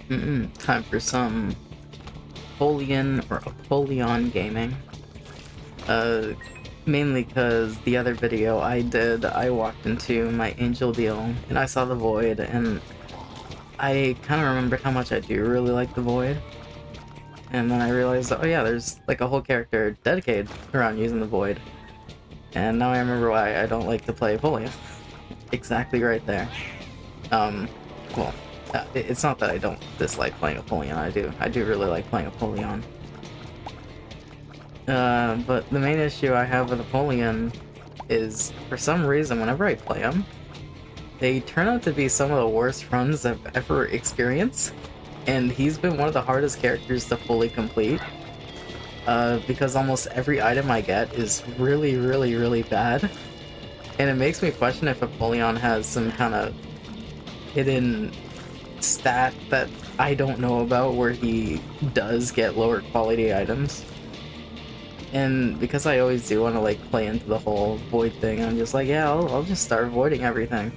Time for some Apollyon or Apollyon gaming. Uh, Mainly because the other video I did, I walked into my Angel deal and I saw the Void, and I kind of remembered how much I do really like the Void. And then I realized, oh yeah, there's like a whole character dedicated around using the Void. And now I remember why I don't like to play Apollyon. Exactly right there. Um, well, it's not that I don't dislike playing Apollyon, I do really like playing Apollyon. But the main issue I have with Apollyon is, for some reason, whenever I play them, they turn out to be some of the worst runs I've ever experienced, and he's been one of the hardest characters to fully complete, because almost every item I get is really, really, really bad, and it makes me question if Apollyon has some kind of hidden stat that I don't know about where he does get lower quality items. And because I always do want to like play into the whole void thing, I'm just like, yeah, I'll just start voiding everything.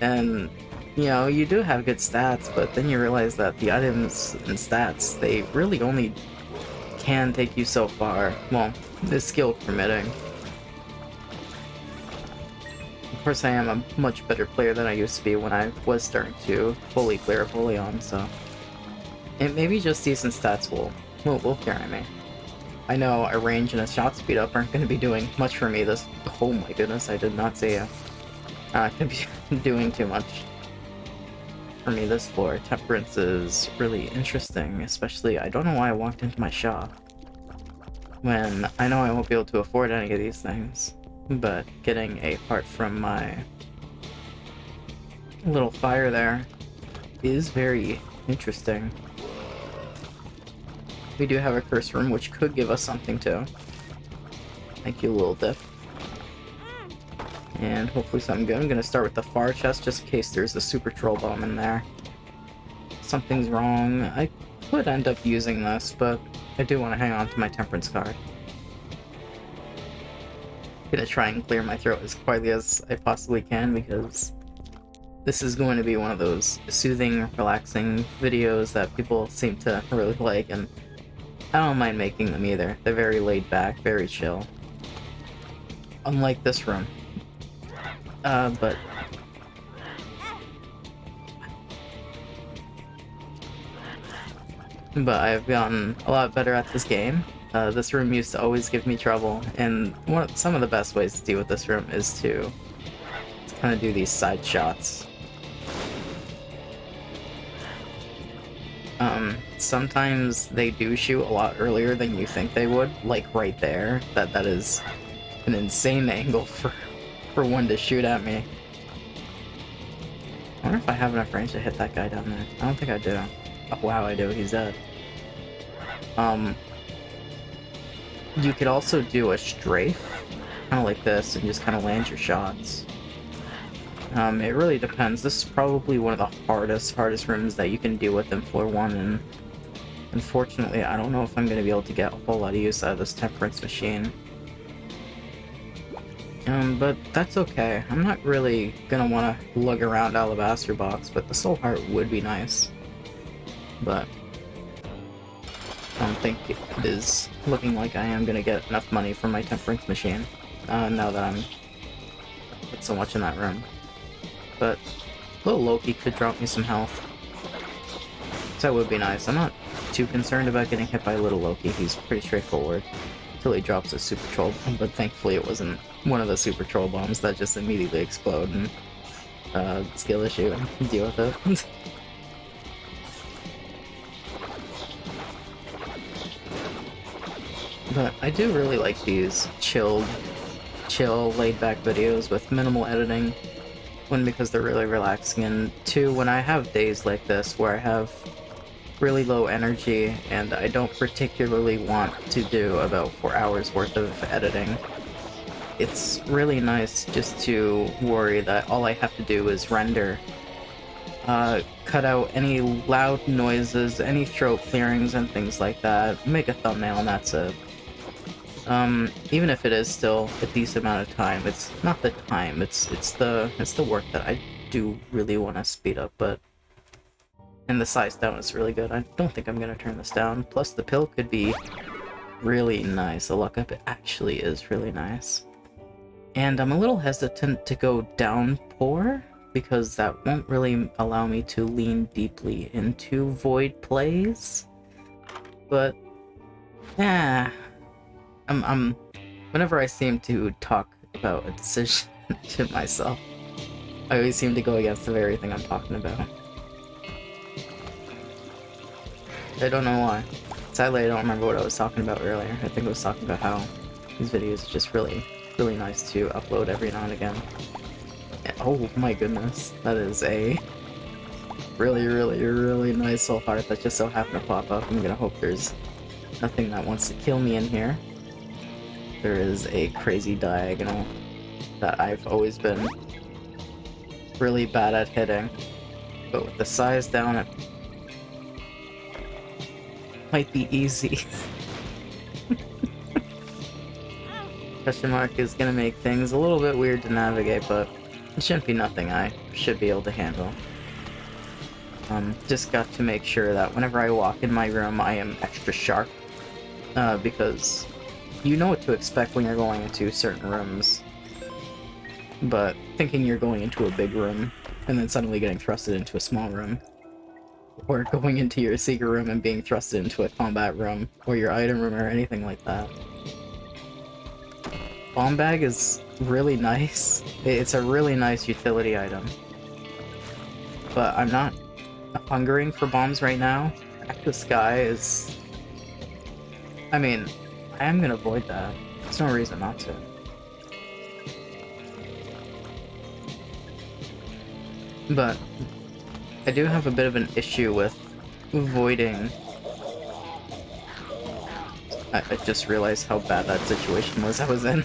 And you know, you do have good stats, but then you realize that the items and stats, they really only can take you so far. Well, the skill permitting. Of course, I am a much better player than I used to be when I was starting to fully clear Apollyon, so... And maybe just decent stats will carry me. I know a range and a shot speed up aren't going to be doing much for me this... Oh my goodness, I did not say it. Could be doing too much for me this floor. Temperance is really interesting, especially I don't know why I walked into my shop when I know I won't be able to afford any of these things, but getting a part from my little fire there is very interesting. We do have a curse room, which could give us something too. Thank you, little dip. And hopefully something good. I'm gonna start with the far chest just in case there's a super troll bomb in there. Something's wrong. I could end up using this, but I do want to hang on to my temperance card. I'm gonna try and clear my throat as quietly as I possibly can, because this is going to be one of those soothing, relaxing videos that people seem to really like, and I don't mind making them either. They're very laid back, very chill. Unlike this room. But I've gotten a lot better at this game. This room used to always give me trouble, and some of the best ways to deal with this room is to kind of do these side shots. Sometimes they do shoot a lot earlier than you think they would, like right there. That is an insane angle for one to shoot at me. I wonder if I have enough range to hit that guy down there. I don't think I do. Oh wow, I do. He's dead. You could also do a strafe, kind of like this, and just kind of land your shots. It really depends. This is probably one of the hardest rooms that you can deal with in floor 1, and unfortunately, I don't know if I'm going to be able to get a whole lot of use out of this temperance machine. But that's okay. I'm not really gonna want to lug around Alabaster Box, but the Soul Heart would be nice. But I don't think it is looking like I am gonna get enough money from my temperance machine, now that I'm put so much in that room. But little Loki could drop me some health, so that would be nice. I'm not too concerned about getting hit by little Loki. He's pretty straightforward until he drops a super troll bomb, but thankfully it wasn't one of the super troll bombs that just immediately explode and skill issue and deal with it. But I do really like these chill, laid-back videos with minimal editing. One, because they're really relaxing, and two, when I have days like this where I have really low energy and I don't particularly want to do about 4 hours worth of editing, it's really nice just to worry that all I have to do is render, cut out any loud noises, any throat clearings and things like that, make a thumbnail, and that's it. Even if it is still a decent amount of time, it's not the time, it's the work that I do really want to speed up, but And the size down is really good. I don't think I'm gonna turn this down. Plus the pill could be really nice. The luck up actually is really nice. And I'm a little hesitant to go downpour because that won't really allow me to lean deeply into void plays. But yeah, whenever I seem to talk about a decision to myself, I always seem to go against the very thing I'm talking about. I don't know why. Sadly, I don't remember what I was talking about earlier. I think I was talking about how these videos are just really nice to upload every now and again. And, oh my goodness, that is a really nice soul heart that just so happened to pop up. I'm gonna hope there's nothing that wants to kill me in here. There is a crazy diagonal that I've always been really bad at hitting, but with the size down, it might be easy. Question mark is gonna make things a little bit weird to navigate, but it shouldn't be nothing I should be able to handle. Just got to make sure that whenever I walk in my room, I am extra sharp, because you know what to expect when you're going into certain rooms, but thinking you're going into a big room and then suddenly getting thrusted into a small room, or going into your secret room and being thrusted into a combat room, or your item room, or anything like that. Bomb bag is really nice. It's a really nice utility item. But I'm not hungering for bombs right now. Crack the sky is... I mean, I am gonna avoid that. There's no reason not to. But I do have a bit of an issue with avoiding... I just realized how bad that situation was I was in.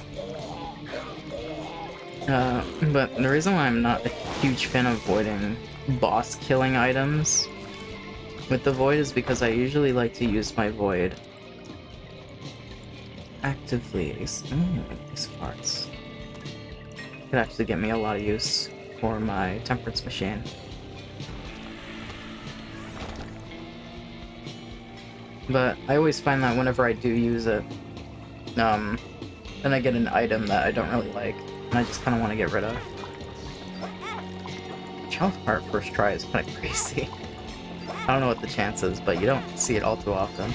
But the reason why I'm not a huge fan of avoiding boss killing items with the void is because I usually like to use my void actively. These parts could actually get me a lot of use for my temperance machine. But I always find that whenever I do use it, then I get an item that I don't really like, and I just kind of want to get rid of. Child heart first try is kind of crazy. I don't know what the chance is, but you don't see it all too often.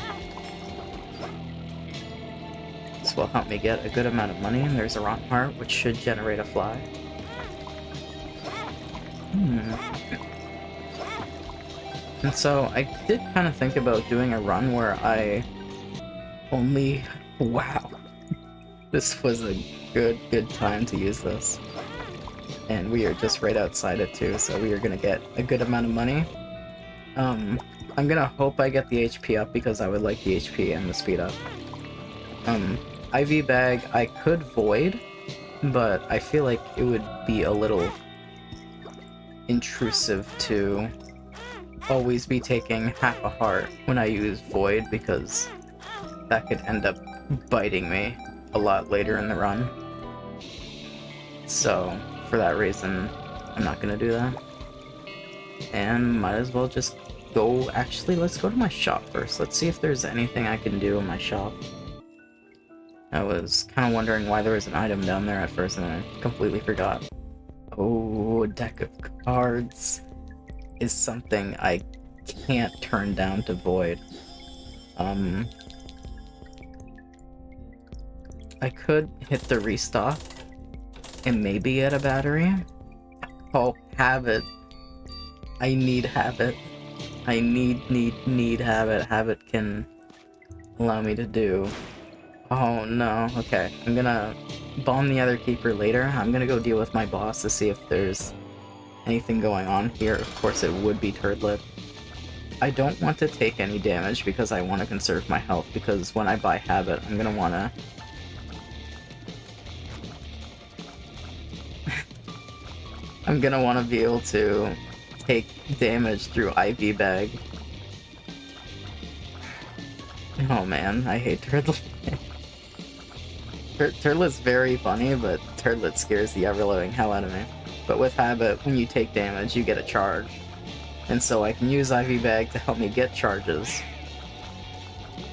This will help me get a good amount of money, and there's a rotten heart, which should generate a fly. And so I did kind of think about doing a run where I only... Wow. This was a good time to use this. And we are just right outside it too, so we are gonna get a good amount of money. I'm gonna hope I get the HP up because I would like the HP and the speed up. IV bag, I could void, but I feel like it would be a little intrusive to always be taking half a heart when I use void, because that could end up biting me a lot later in the run. So for that reason, I'm not gonna do that. And might as well just go... Actually, let's go to my shop first. Let's see if there's anything I can do in my shop. I was kind of wondering why there was an item down there at first, and I completely forgot. Oh, a deck of cards is something I can't turn down to void. I could hit the restock and maybe get a battery. Oh, habit. I need habit. I need habit. Habit can allow me to do. Oh no, okay. I'm gonna bomb the other keeper later. I'm gonna go deal with my boss to see if there's anything going on here. Of course it would be Turdlet. I don't want to take any damage because I want to conserve my health, because when I buy habit, I'm gonna wanna... I'm gonna want to be able to take damage through IV bag. Oh man, I hate Turdlet. Turdlet's very funny, but Turdlet scares the ever-living hell out of me. But with habit, when you take damage, you get a charge. And so I can use Ivy Bag to help me get charges.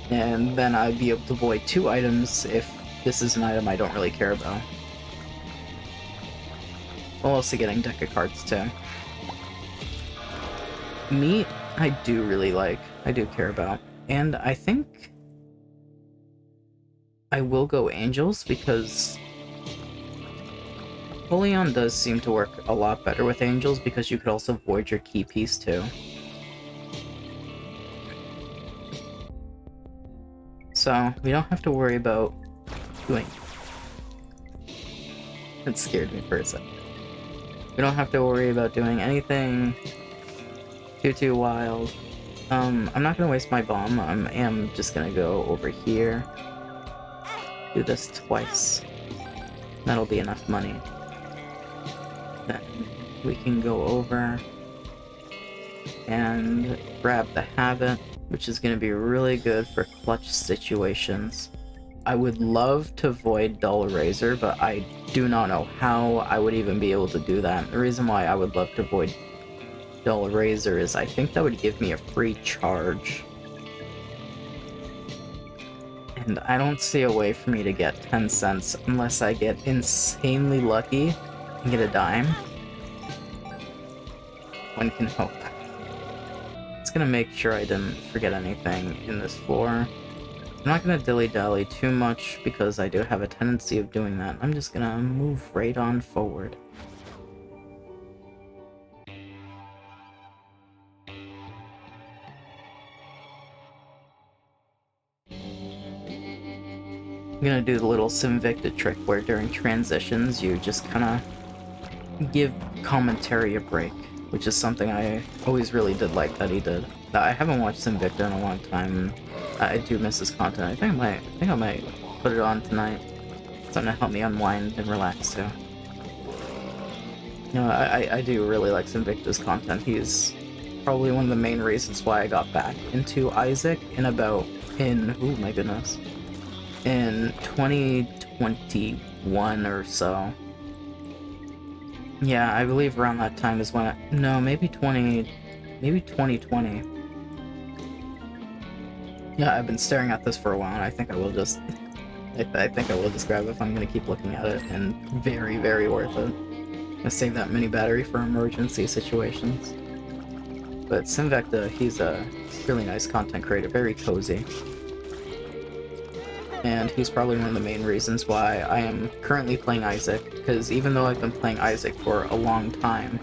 And then I'd be able to void 2 items if this is an item I don't really care about. While also getting deck of cards too. Meat, I do really like. I do care about. And I think I will go Angels because Folion does seem to work a lot better with Angels because you could also void your key piece too. So we don't have to worry about doing... It scared me for a second. We don't have to worry about doing anything too wild. I'm not gonna waste my bomb. I am just gonna go over here. Do this twice. That'll be enough money. Then we can go over and grab the Habit, which is gonna be really good for clutch situations. I would love to void Dull Razor, but I do not know how I would even be able to do that. The reason why I would love to void Dull Razor is I think that would give me a free charge. And I don't see a way for me to get 10 cents unless I get insanely lucky and get a dime. One can hope. It's gonna make sure I didn't forget anything in this floor. I'm not gonna dilly-dally too much because I do have a tendency of doing that. I'm just gonna move right on forward. I'm gonna do the little Simvicta trick where during transitions you just kinda give commentary a break, which is something I always really did like that he did. I haven't watched Simvicta in a long time. I do miss his content. I think I might put it on tonight. Something to help me unwind and relax too. You know, I do really like Simvicta's content. He's probably one of the main reasons why I got back into Isaac in oh my goodness, in 2021 or so. Yeah, I believe around that time is when maybe 2020. Yeah, I've been staring at this for a while, and I think I will just grab it if I'm gonna keep looking at it, and very, very worth it. I'm gonna save that mini battery for emergency situations. But Simvicta, he's a really nice content creator, very cozy. And he's probably one of the main reasons why I am currently playing Isaac, because even though I've been playing Isaac for a long time,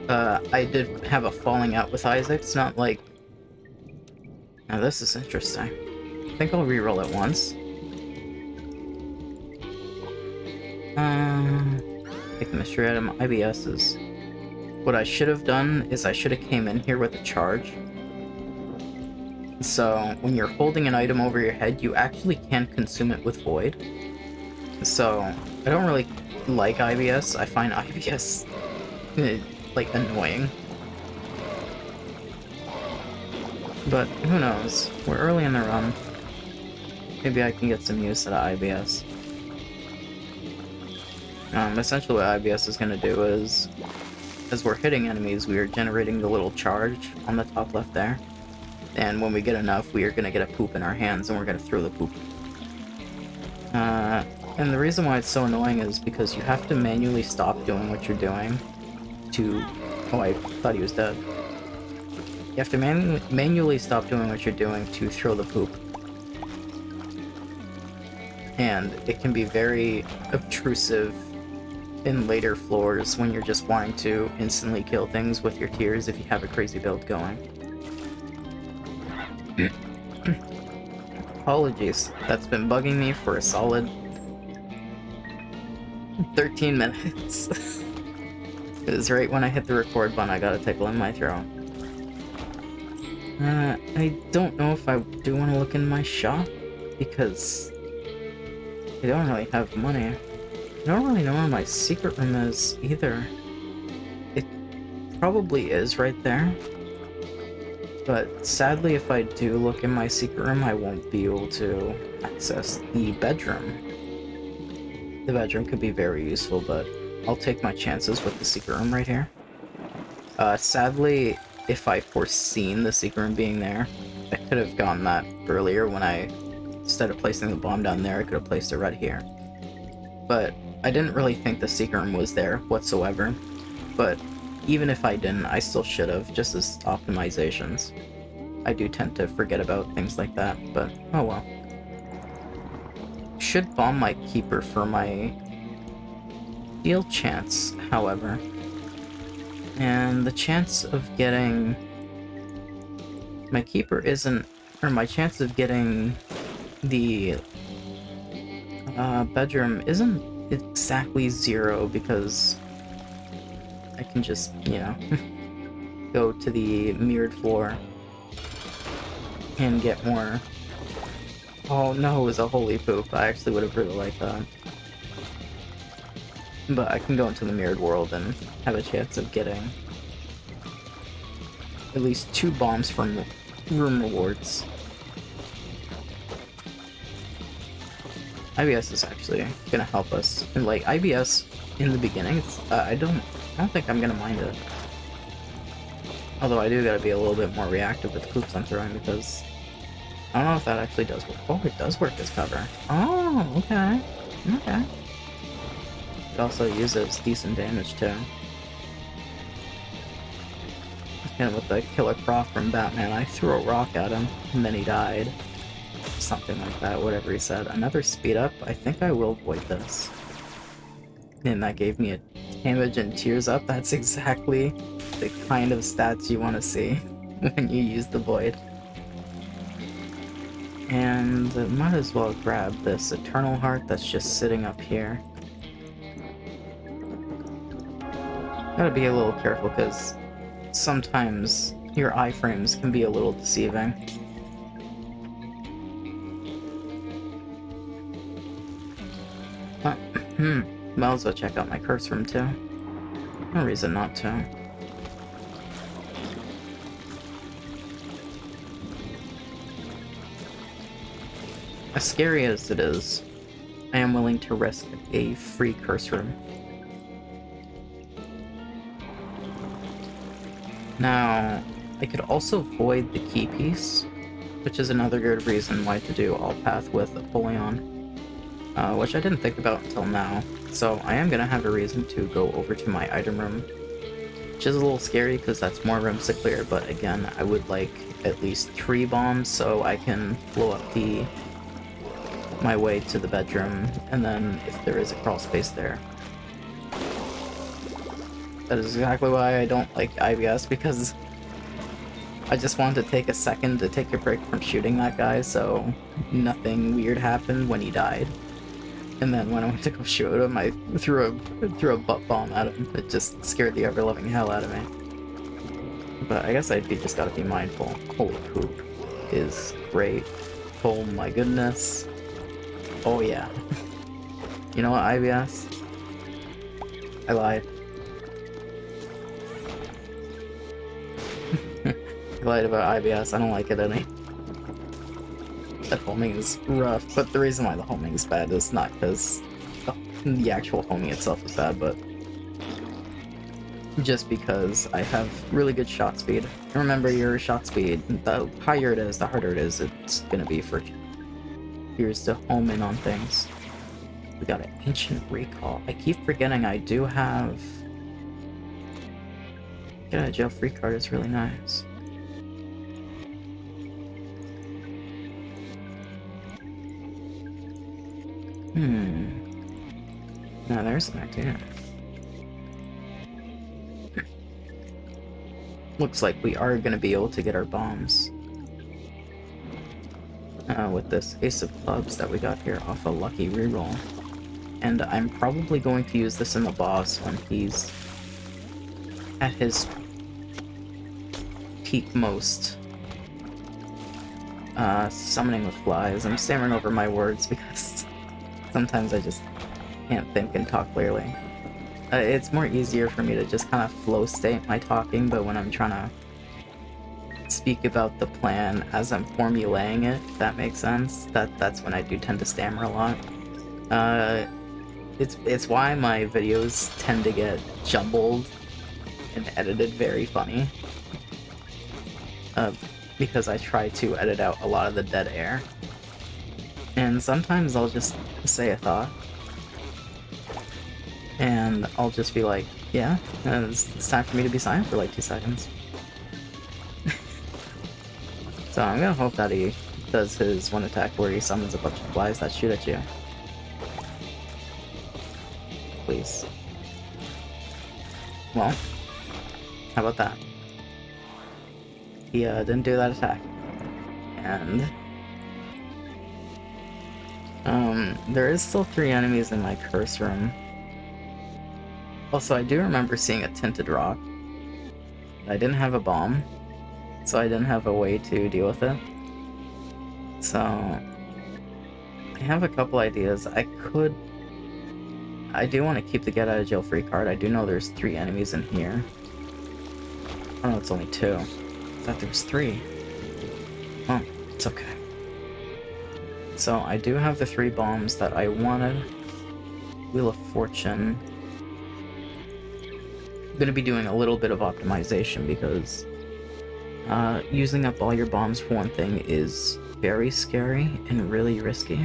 I did have a falling out with Isaac. It's not like... Now this is interesting. I think I'll reroll it once. Take the mystery item, IBS's. What I should have done is I should have came in here with a charge. So, when you're holding an item over your head, you actually can't consume it with Void. So, I don't really like IBS. I find IBS, like, annoying. But, who knows? We're early in the run. Maybe I can get some use out of IBS. Essentially what IBS is going to do is, as we're hitting enemies, we are generating the little charge on the top left there. And when we get enough, we are going to get a poop in our hands, and we're going to throw the poop. And the reason why it's so annoying is because you have to manually stop doing what you're doing to... Oh, I thought he was dead. You have to manually stop doing what you're doing to throw the poop. And it can be very obtrusive in later floors when you're just wanting to instantly kill things with your tears if you have a crazy build going. Apologies, that's been bugging me for a solid 13 minutes. It was right when I hit the record button I got a tickle in my throat. I don't know if I do want to look in my shop, because I don't really have money. I don't really know where my secret room is, either. It probably is right there. But sadly, if I do look in my secret room, I won't be able to access the bedroom. The bedroom could be very useful, but I'll take my chances with the secret room right here. Sadly, if I foreseen the secret room being there, I could have gotten that earlier when instead of placing the bomb down there, I could have placed it right here. But I didn't really think the secret room was there whatsoever. But even if I didn't, I still should have, just as optimizations. I do tend to forget about things like that, but oh well. Should bomb my keeper for my deal chance, however. And the chance of getting... My keeper isn't... Or my chance of getting the bedroom isn't exactly 0 because I can just, you know, go to the mirrored floor and get more. Oh no, it was a holy poop. I actually would have really liked that. But I can go into the mirrored world and have a chance of getting at least 2 bombs from room rewards. IBS is actually gonna help us. And like IBS in the beginning, I don't think I'm gonna mind it. Although I do gotta be a little bit more reactive with the poops I'm throwing because I don't know if that actually does work. Oh, it does work as cover. Oh, okay. Okay. It also uses decent damage too. And with the Killer Croc from Batman, I threw a rock at him and then he died. Something like that, whatever he said. Another speed up? I think I will avoid this. And that gave me a damage and tears up. That's exactly the kind of stats you want to see when you use the void. And might as well grab this Eternal Heart that's just sitting up here. Gotta be a little careful because sometimes your iframes can be a little deceiving. Might as well check out my curse room too. No reason not to. As scary as it is, I am willing to risk a free curse room. Now, I could also void the key piece, which is another good reason why to do all path with Apollyon, which I didn't think about until now. So I am gonna have a reason to go over to my item room, which is a little scary because that's more rooms to clear, but again, I would like at least 3 bombs so I can blow up my way to the bedroom, and then if there is a crawl space there. That is exactly why I don't like IBS, because I just wanted to take a second to take a break from shooting that guy so nothing weird happened when he died. And then when I went to go shoot him, I threw a butt bomb at him. It just scared the ever-loving hell out of me. But I guess just gotta be mindful. Holy poop is great. Oh my goodness. Oh yeah. You know what, IBS? I lied. I lied about IBS. I don't like it any. That homing is rough, but the reason why the homing is bad is not because the actual homing itself is bad, but just because I have really good shot speed. Remember, your shot speed, the higher it is, the harder it is, it's gonna be for years to home in on things. We got an Ancient Recall. I keep forgetting I do have... Get out of jail free card is really nice. Now there's an idea. Looks like we are gonna be able to get our bombs. With this Ace of Clubs that we got here off a lucky reroll. And I'm probably going to use this in the boss when he's at his peak most. Summoning with flies. I'm stammering over my words because sometimes I just can't think and talk clearly. It's more easier for me to just kind of flow state my talking, but when I'm trying to speak about the plan as I'm formulating it, if that makes sense, that's when I do tend to stammer a lot. It's why my videos tend to get jumbled and edited very funny. Because I try to edit out a lot of the dead air. And sometimes I'll just say a thought. And I'll just be like, yeah, it's time for me to be silent for like 2 seconds. So I'm gonna hope that he does his one attack where he summons a bunch of flies that shoot at you. Please. Well, how about that? He didn't do that attack. And there is still 3 enemies in my curse room. Also, I do remember seeing a tinted rock. I didn't have a bomb, so I didn't have a way to deal with it. So I have a couple ideas. I do want to keep the get out of jail free card. I do know there's 3 enemies in here. Oh no, it's only 2. I thought there was 3. Oh, it's okay. So I do have the 3 bombs that I wanted. Wheel of Fortune. I'm gonna be doing a little bit of optimization because using up all your bombs for one thing is very scary and really risky.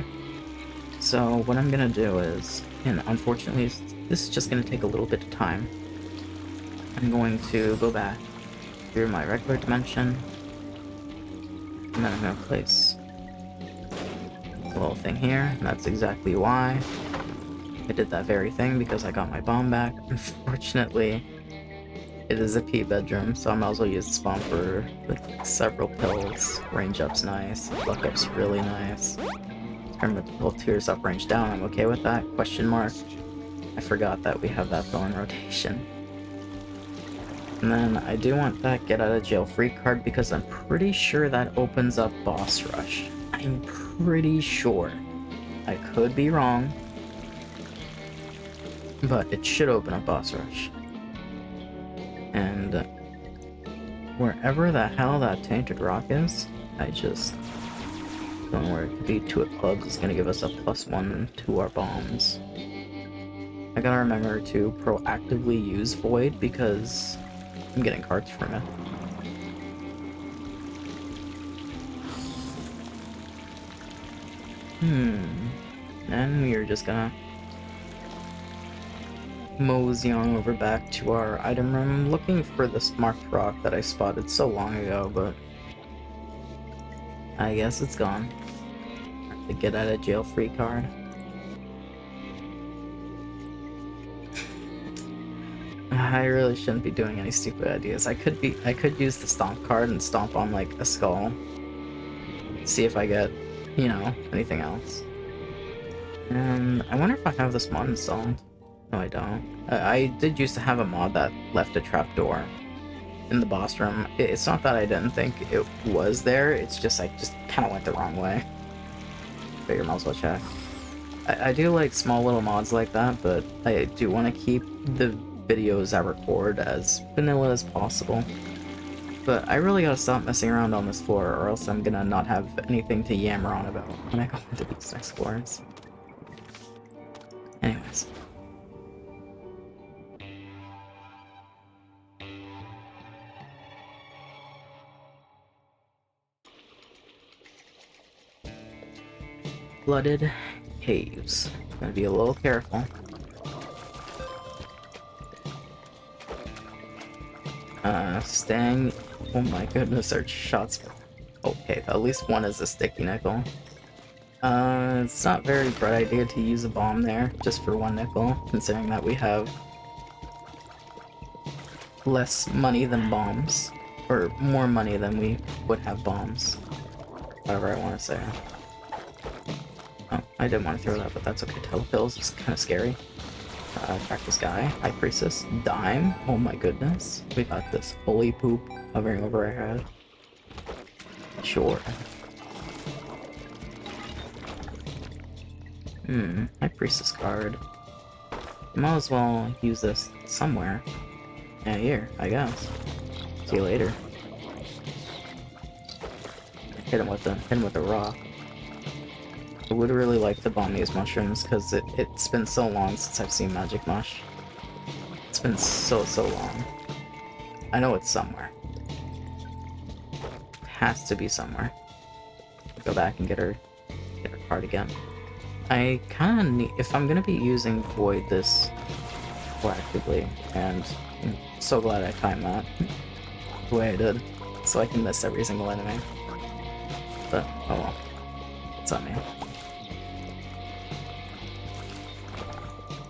So what I'm gonna do is, and unfortunately this is just gonna take a little bit of time, I'm going to go back through my regular dimension, and then I'm gonna place a little thing here, and that's exactly why I did that very thing, because I got my bomb back. Unfortunately, it is a P bedroom, so I might as well use the spawn for like several pills. Range up's nice, luck up's really nice. Experimental tears up, range down, I'm okay with that. Question mark. I forgot that we have that pill in rotation. And then I do want that get out of jail free card because I'm pretty sure that opens up boss rush. I'm pretty sure. I could be wrong, but it should open up boss rush. And wherever the hell that tainted rock is, I just don't know where it could be. 2 of clubs is going to give us a +1 to our bombs. I gotta remember to proactively use Void because I'm getting cards from it. And we are just gonna mosey on over back to our item room, looking for this marked rock that I spotted so long ago, but I guess it's gone. The get out of jail free card. I really shouldn't be doing any stupid ideas. I could use the stomp card and stomp on like a skull. See if I get, you know, anything else. And I wonder if I have this mod installed. No, I don't. I did used to have a mod that left a trapdoor in the boss room. It's not that I didn't think it was there, it's just I just kind of went the wrong way. But you might as well check. I do like small little mods like that, but I do want to keep the videos I record as vanilla as possible. But I really gotta stop messing around on this floor, or else I'm gonna not have anything to yammer on about when I go into these next floors. Anyways. Flooded caves. Gotta be a little careful. Staying. Oh my goodness, our shots. Okay, at least one is a sticky nickel. It's not a very bright idea to use a bomb there, just for 1 nickel, considering that we have less money than bombs. Or more money than we would have bombs. Whatever I want to say. Oh, I didn't want to throw that, but that's okay. Telepills is kind of scary. Track this guy. High Priestess. Dime. Oh my goodness. We got this holy poop hovering over our head. Sure. High Priestess card. Might as well use this somewhere. Yeah, here, I guess. See you later. Hit him with a rock. I would really like to bomb these mushrooms because it's been so long since I've seen Magic Mush. It's been so long. I know it's somewhere. It has to be somewhere. Go back and get her card again. I kind of need, if I'm gonna be using Void this proactively, and I'm so glad I timed that the way I did, so I can miss every single enemy. But, oh well. It's on me.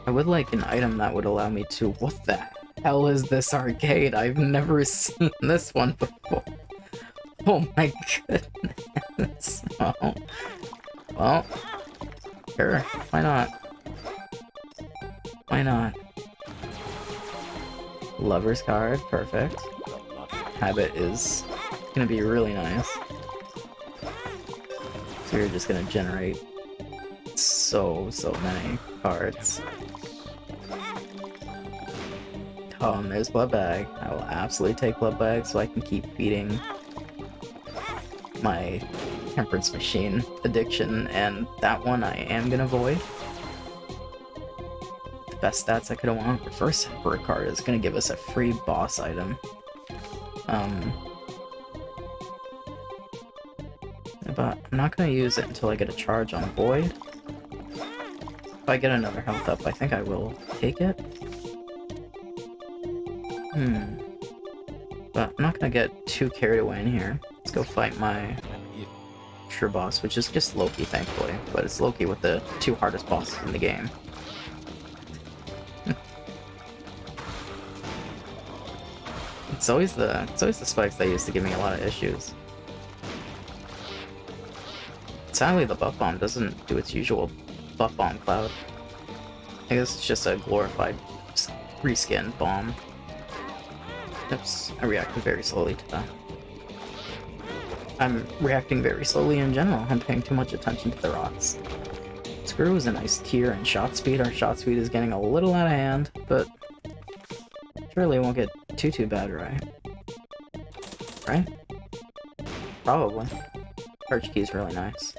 I would like an item that would allow me to... What the hell is this arcade? I've never seen this one before. Oh my goodness. Oh. Well, sure. Why not? Why not? Lover's card. Perfect. Habit is gonna be really nice. So you're just gonna generate so many cards. Oh, and there's Blood Bag. I will absolutely take Blood Bag so I can keep feeding my Temperance Machine addiction, and that one I am gonna avoid. The best stats I could have wanted. Reverse Emperor card is gonna give us a free boss item. But I'm not gonna use it until I get a charge on Void. If I get another health up, I think I will take it. But I'm not gonna get too carried away in here. Let's go fight my true boss, which is just Loki, thankfully. But it's Loki with the two hardest bosses in the game. It's always the spikes that used to give me a lot of issues. Sadly, the buff bomb doesn't do its usual buff bomb cloud. I guess it's just a glorified reskin bomb. Oops, I reacted very slowly to that. I'm reacting very slowly in general. I'm paying too much attention to the rocks. Screw is a nice tier, and shot speed. Our shot speed is getting a little out of hand, but surely it won't get too bad, right? Right? Probably. Arch key is really nice.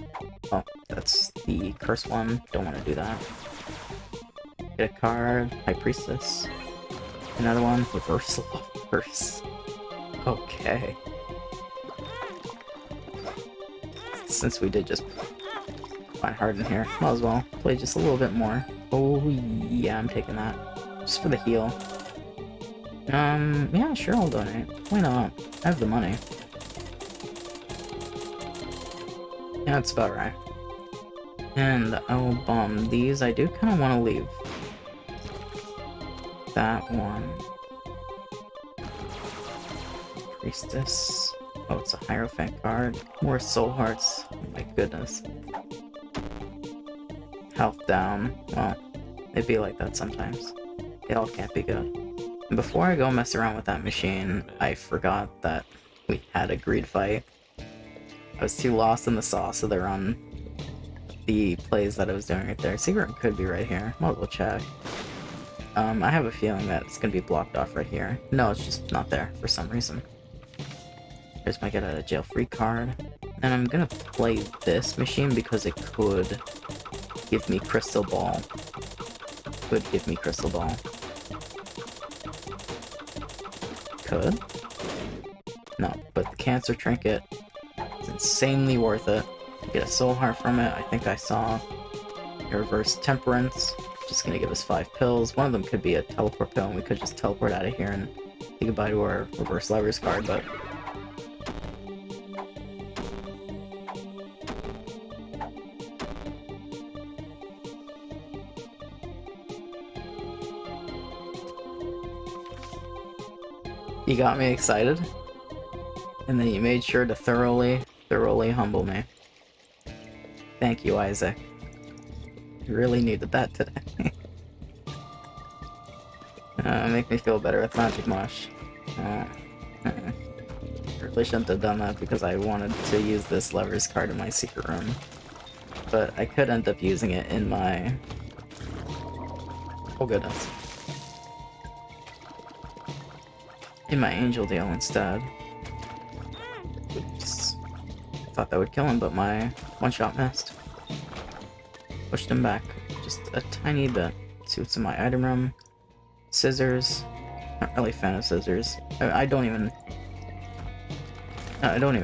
Oh, that's the curse one. Don't want to do that. Get a card. High Priestess. Another one. Reversal of Curse. Okay. Since we did just find hard in here, might as well play just a little bit more. Oh yeah, I'm taking that. Just for the heal. Yeah, sure, I'll donate. Why not? I have the money. Yeah, that's about right. And I will bomb these. I do kind of want to leave that one. Priestess. Oh, it's a Hierophant card. More soul hearts. Oh my goodness. Health down. Well, it'd be like that sometimes. They all can't be good. And before I go mess around with that machine, I forgot that we had a greed fight. I was too lost in the sauce of the run. The plays that I was doing right there. Secret could be right here. Might as well check. I have a feeling that it's gonna be blocked off right here. No, it's just not there for some reason. There's my get out of jail free card. And I'm gonna play this machine because it could give me Crystal Ball. Could give me Crystal Ball. Could? No, but the Cancer Trinket is insanely worth it. You get a soul heart from it. I think I saw a reverse Temperance. Just gonna give us 5 pills. One of them could be a teleport pill, and we could just teleport out of here and say goodbye to our reverse Levers card, but you got me excited, and then you made sure to thoroughly humble me. Thank you, Isaac. You really needed that today. Make me feel better with Magic Mush. Really shouldn't have done that because I wanted to use this Lever's card in my secret room. But I could end up using it in my... Oh goodness. In my Angel deal instead. Oops. I thought that would kill him, but my one-shot missed. Pushed him back just a tiny bit. See what's in my item room. Scissors. Not really a fan of scissors. I don't even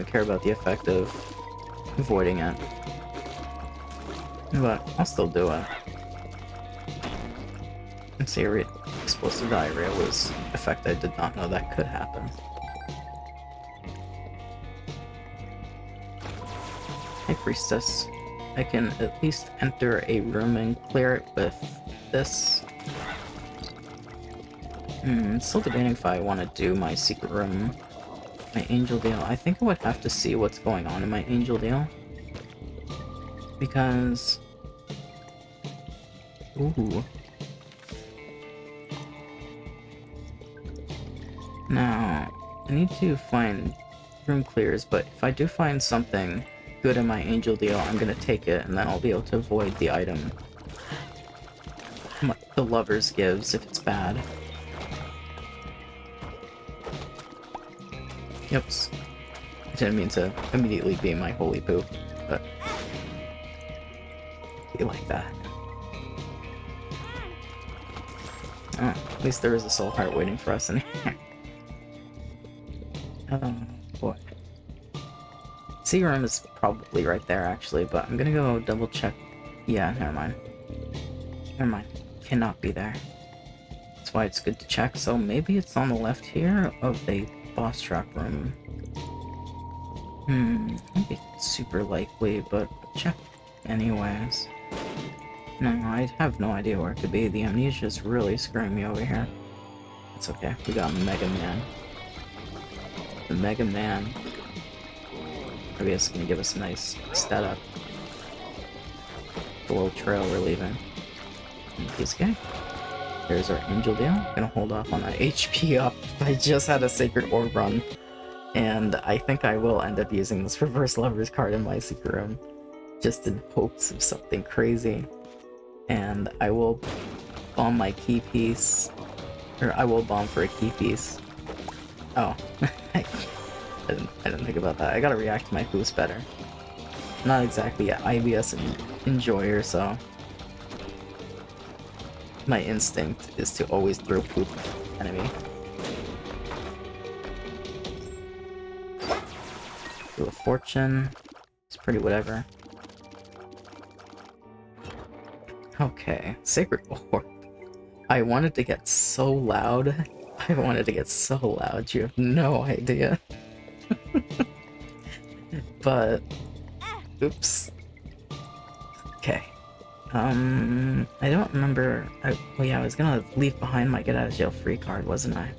care about the effect of avoiding it. But I'll still do it. And see, explosive diarrhea was an effect I did not know that could happen. Hey, Priestess. I can at least enter a room and clear it with this. Still debating if I want to do my secret room, my angel deal. I think I would have to see what's going on in my angel deal. Because... Ooh. Now, I need to find room clears, but if I do find something good in my angel deal, I'm gonna take it, and then I'll be able to avoid the item the lovers gives if it's bad. Oops. I didn't mean to immediately be my holy poop, but be like that. Oh, at least there is a soul heart waiting for us in here. Oh boy. Sea room is probably right there actually, but I'm gonna go double check. Yeah, never mind. Never mind. Cannot be there. That's why it's good to check. So maybe it's on the left here of the boss trap room. Maybe super likely, but check anyways. No, I have no idea where it could be. The amnesia is really screwing me over here. It's okay. We got Mega Man. The Mega Man. Maybe it's gonna give us a nice stat up. The little trail we're leaving. He's okay. There's our angel deal. Gonna hold off on that HP up. I just had a sacred orb run. And I think I will end up using this reverse lovers card in my secret room. Just in hopes of something crazy. And I will bomb my key piece. Or I will bomb for a key piece. Oh. I didn't think about that. I gotta react to my poops better. Not exactly an IBS enjoyer, so... My instinct is to always throw poop at the enemy. Do a fortune. It's pretty whatever. Okay, Sacred Orb. I wanted to get so loud. I wanted to get so loud, you have no idea. But... Oops. Okay. I don't remember... Oh yeah, I was gonna leave behind my get out of jail free card, wasn't I?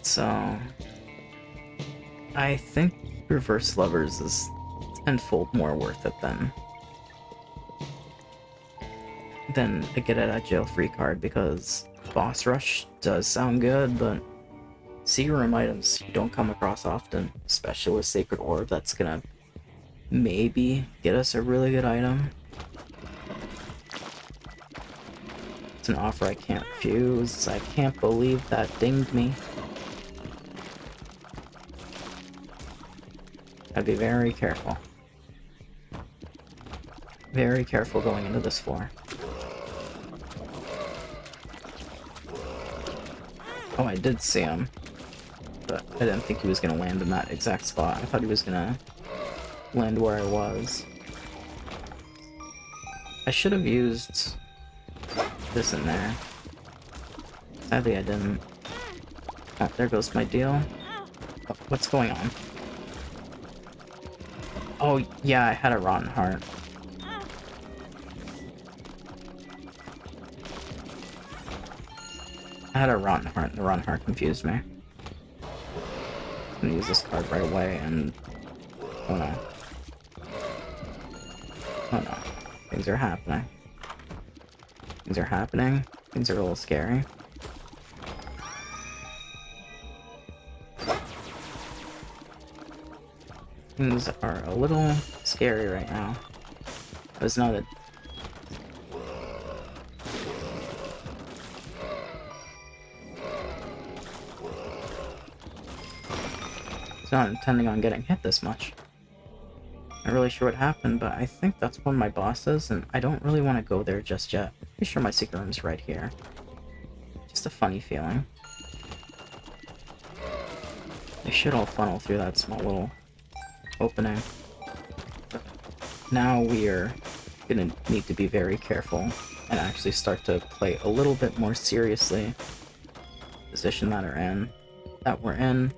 So... I think Reverse Lovers is tenfold more worth it than a get out of jail free card, because Boss Rush does sound good, but secret room items you don't come across often, especially with Sacred Orb. That's gonna maybe get us a really good item. It's an offer I can't refuse. I can't believe that dinged me. I'd be very careful. Very careful going into this floor. Oh, I did see him. But I didn't think he was gonna land in that exact spot. I thought he was gonna land where I was. I should have used this in there. Sadly, I didn't. Oh, there goes my deal. Oh, what's going on? Oh, yeah, I had a rotten heart. I had a rotten heart, and the rotten heart confused me. I'm gonna use this card right away, and... Oh no. Oh no. Things are happening. Things are happening. Things are a little scary. Things are a little scary right now. It's not a... It's not intending on getting hit this much. Not really sure what happened, but I think that's one of my bosses, and I don't really want to go there just yet. Pretty sure my secret room's right here. just a funny feeling. They should all funnel through that small little opening. Now we are gonna need to be very careful and actually start to play a little bit more seriously. Position that we're in.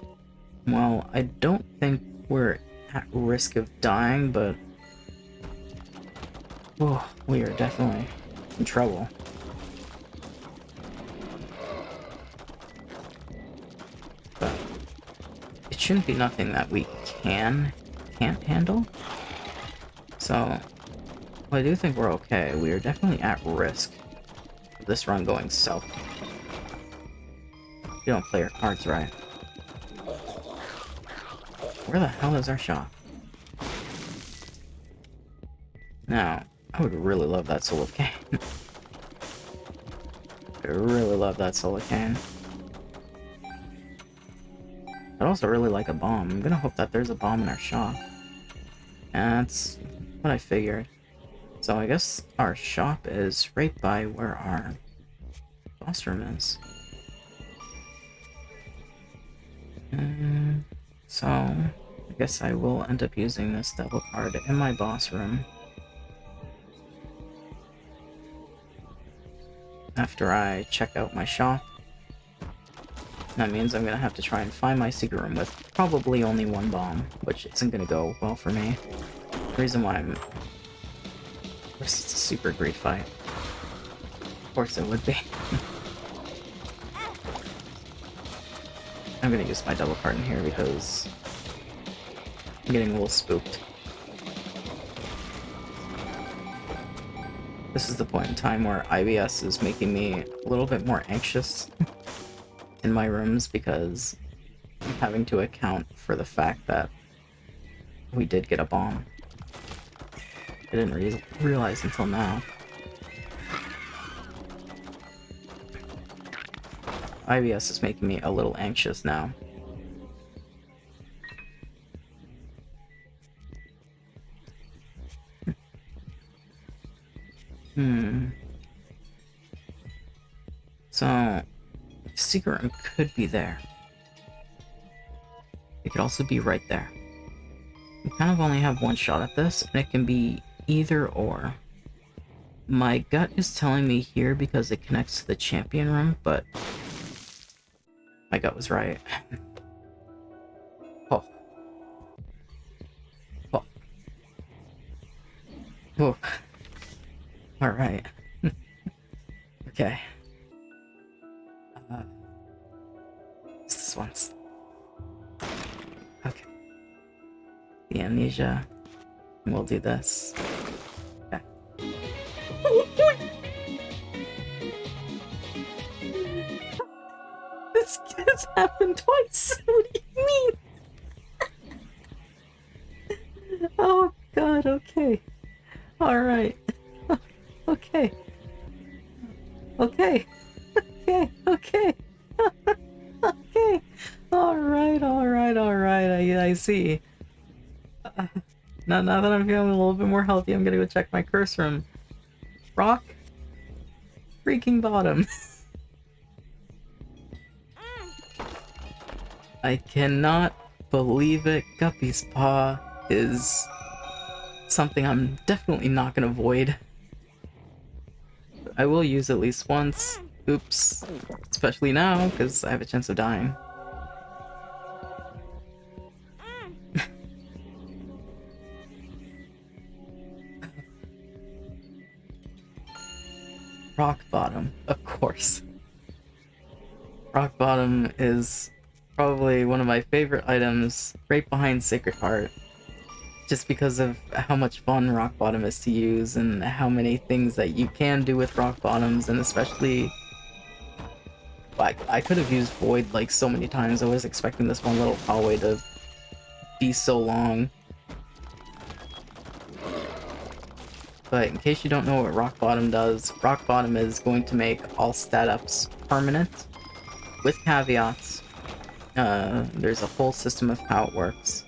Well, I don't think we're at risk of dying, but oh, we are definitely in trouble. But it shouldn't be nothing that we can't handle. So, well, I do think we're okay. We are definitely at risk of this run going south. We don't play our cards right. Where the hell is our shop? Now, I would really love that soul of cane. I really love that soul of cane. I'd also really like a bomb. I'm gonna hope that there's a bomb in our shop. And that's what I figured. So I guess our shop is right by where our boss room is. So I guess I will end up using this double card in my boss room. After I check out my shop. That means I'm gonna have to try and find my secret room with probably only one bomb, which isn't gonna go well for me. The reason why this is a super great fight. Of course it would be. I'm gonna use my double card in here because I'm getting a little spooked. This is the point in time where IBS is making me a little bit more anxious in my rooms because I'm having to account for the fact that we did get a bomb. I didn't realize until now. IBS is making me a little anxious now. So, secret room could be there. It could also be right there. We kind of only have one shot at this, and it can be either or. My gut is telling me here because it connects to the champion room, but my gut was right. Oh. Oh. Oh. Alright. Okay. This one's... Okay. The amnesia. We'll do this. Okay. This has happened twice. What do you mean? Oh god, okay. Alright. Okay. Okay. Okay. Okay. Okay. Alright, I see. Now that I'm feeling a little bit more healthy, I'm gonna go check my curse room. Rock? Freaking bottom. I cannot believe it. Guppy's Paw is something I'm definitely not gonna avoid. I will use at least once. Oops. Especially now, because I have a chance of dying. Rock Bottom, of course. Rock Bottom is probably one of my favorite items, right behind Sacred Heart. Just because of how much fun Rock Bottom is to use and how many things that you can do with Rock Bottoms, and especially... I could have used Void like so many times. I was expecting this one little hallway to be so long. But in case you don't know what Rock Bottom does, Rock Bottom is going to make all stat ups permanent, with caveats. There's a whole system of how it works.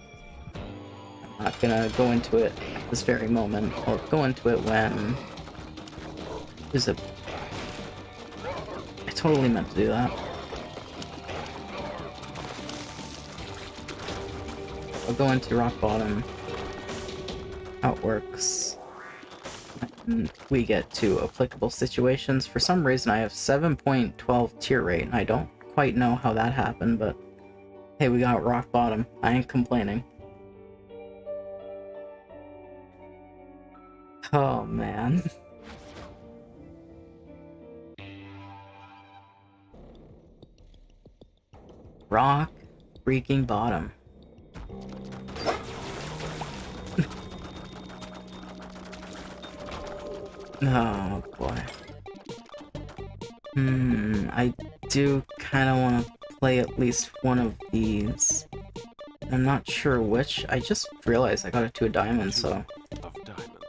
I'm not gonna go into it at this very moment. I'll go into it when... I totally meant to do that. I'll go into rock bottom, how it works, and we get to applicable situations. For some reason I have 7.12 tier rate, and I don't quite know how that happened, but hey, we got rock bottom. I ain't complaining. Oh man. Rock freaking bottom. Oh boy. I do kind of want to play at least one of these. I'm not sure which. I just realized I got it to a diamond, so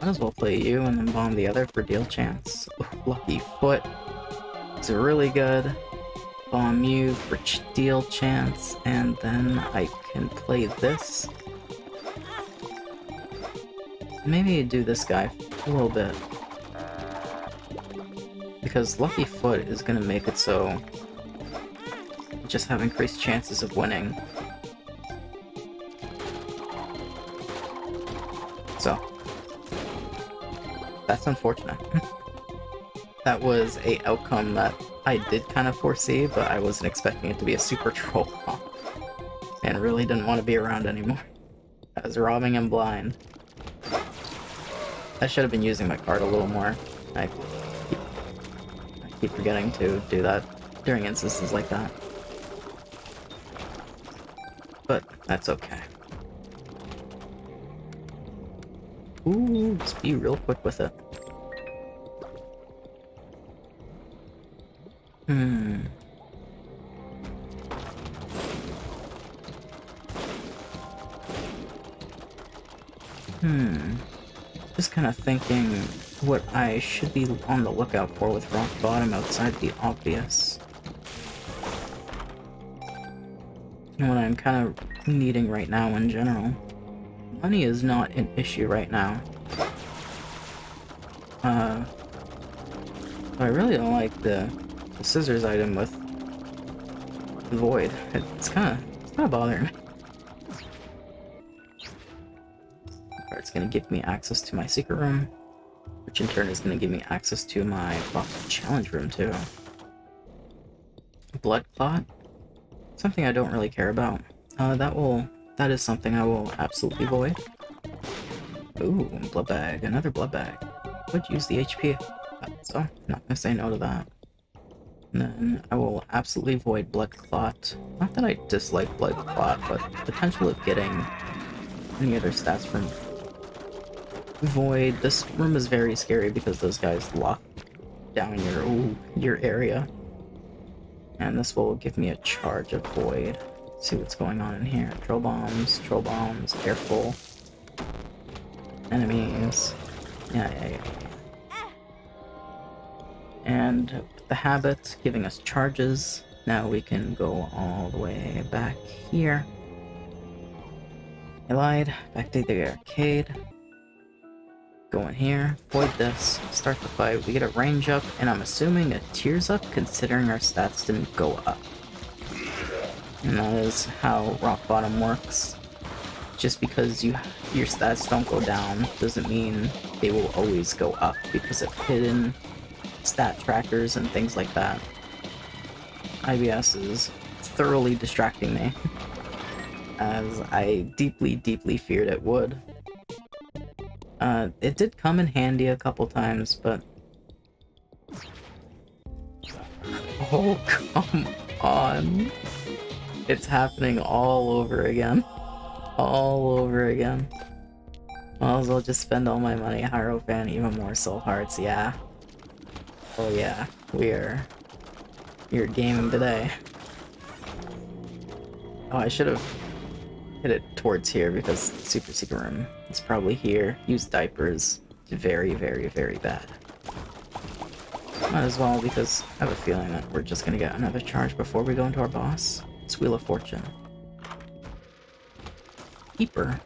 might as well play you and then bomb the other for deal chance. Ooh, lucky foot. It's really good. Bomb you for deal chance, and then I can play this. Maybe do this guy a little bit. Because Lucky Foot is gonna make it so you just have increased chances of winning. So, that's unfortunate. That was a outcome that I did kind of foresee, but I wasn't expecting it to be a super troll bomb. And really didn't want to be around anymore. I was robbing him blind. I should have been using my card a little more. I keep forgetting to do that during instances like that. But that's okay. Ooh, just be real quick with it. Just kind of thinking what I should be on the lookout for with rock bottom outside the obvious. And what I'm kind of needing right now in general. Money is not an issue right now. I really don't like the scissors item with Void. It's kind of bothering me. It's gonna give me access to my secret room, which in turn is gonna give me access to my box challenge room too. Blood clot, something I don't really care about. That is something I will absolutely void. Ooh, blood bag, another blood bag. Would use the HP, so not gonna say no to that. And then I will absolutely void blood clot. Not that I dislike blood clot, but the potential of getting any other stats from void. This room is very scary because those guys lock down your area. And this will give me a charge of void. Let's see what's going on in here. Troll bombs, careful. Enemies. Yeah. And the habit giving us charges. Now we can go all the way back here. I lied. Back to the arcade. Go in here, void this, start the fight, we get a range up, and I'm assuming a tears up considering our stats didn't go up. And that is how rock bottom works. Just because your stats don't go down doesn't mean they will always go up because of hidden stat trackers and things like that. IBS is thoroughly distracting me, as I deeply feared it would. It did come in handy a couple times, but... Oh, come on! It's happening all over again. All over again. Might as well just spend all my money, Hierophant, even more soul hearts, yeah. Oh yeah, we're gaming today. Oh, I should have hit it towards here because super secret room is probably here. Use diapers. Very bad. Might as well because I have a feeling that we're just gonna get another charge before we go into our boss. It's Wheel of Fortune. Peeper.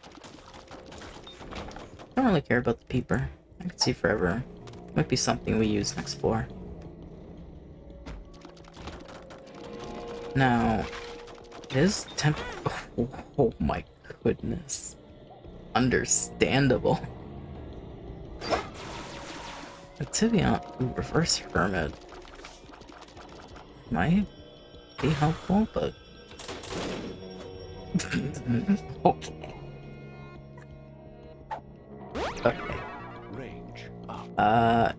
Don't really care about the peeper. I could see forever. Might be something we use next floor. Now, his temp. Oh my goodness. Understandable. But to be honest, reverse hermit might be helpful, but okay. Okay. Range up.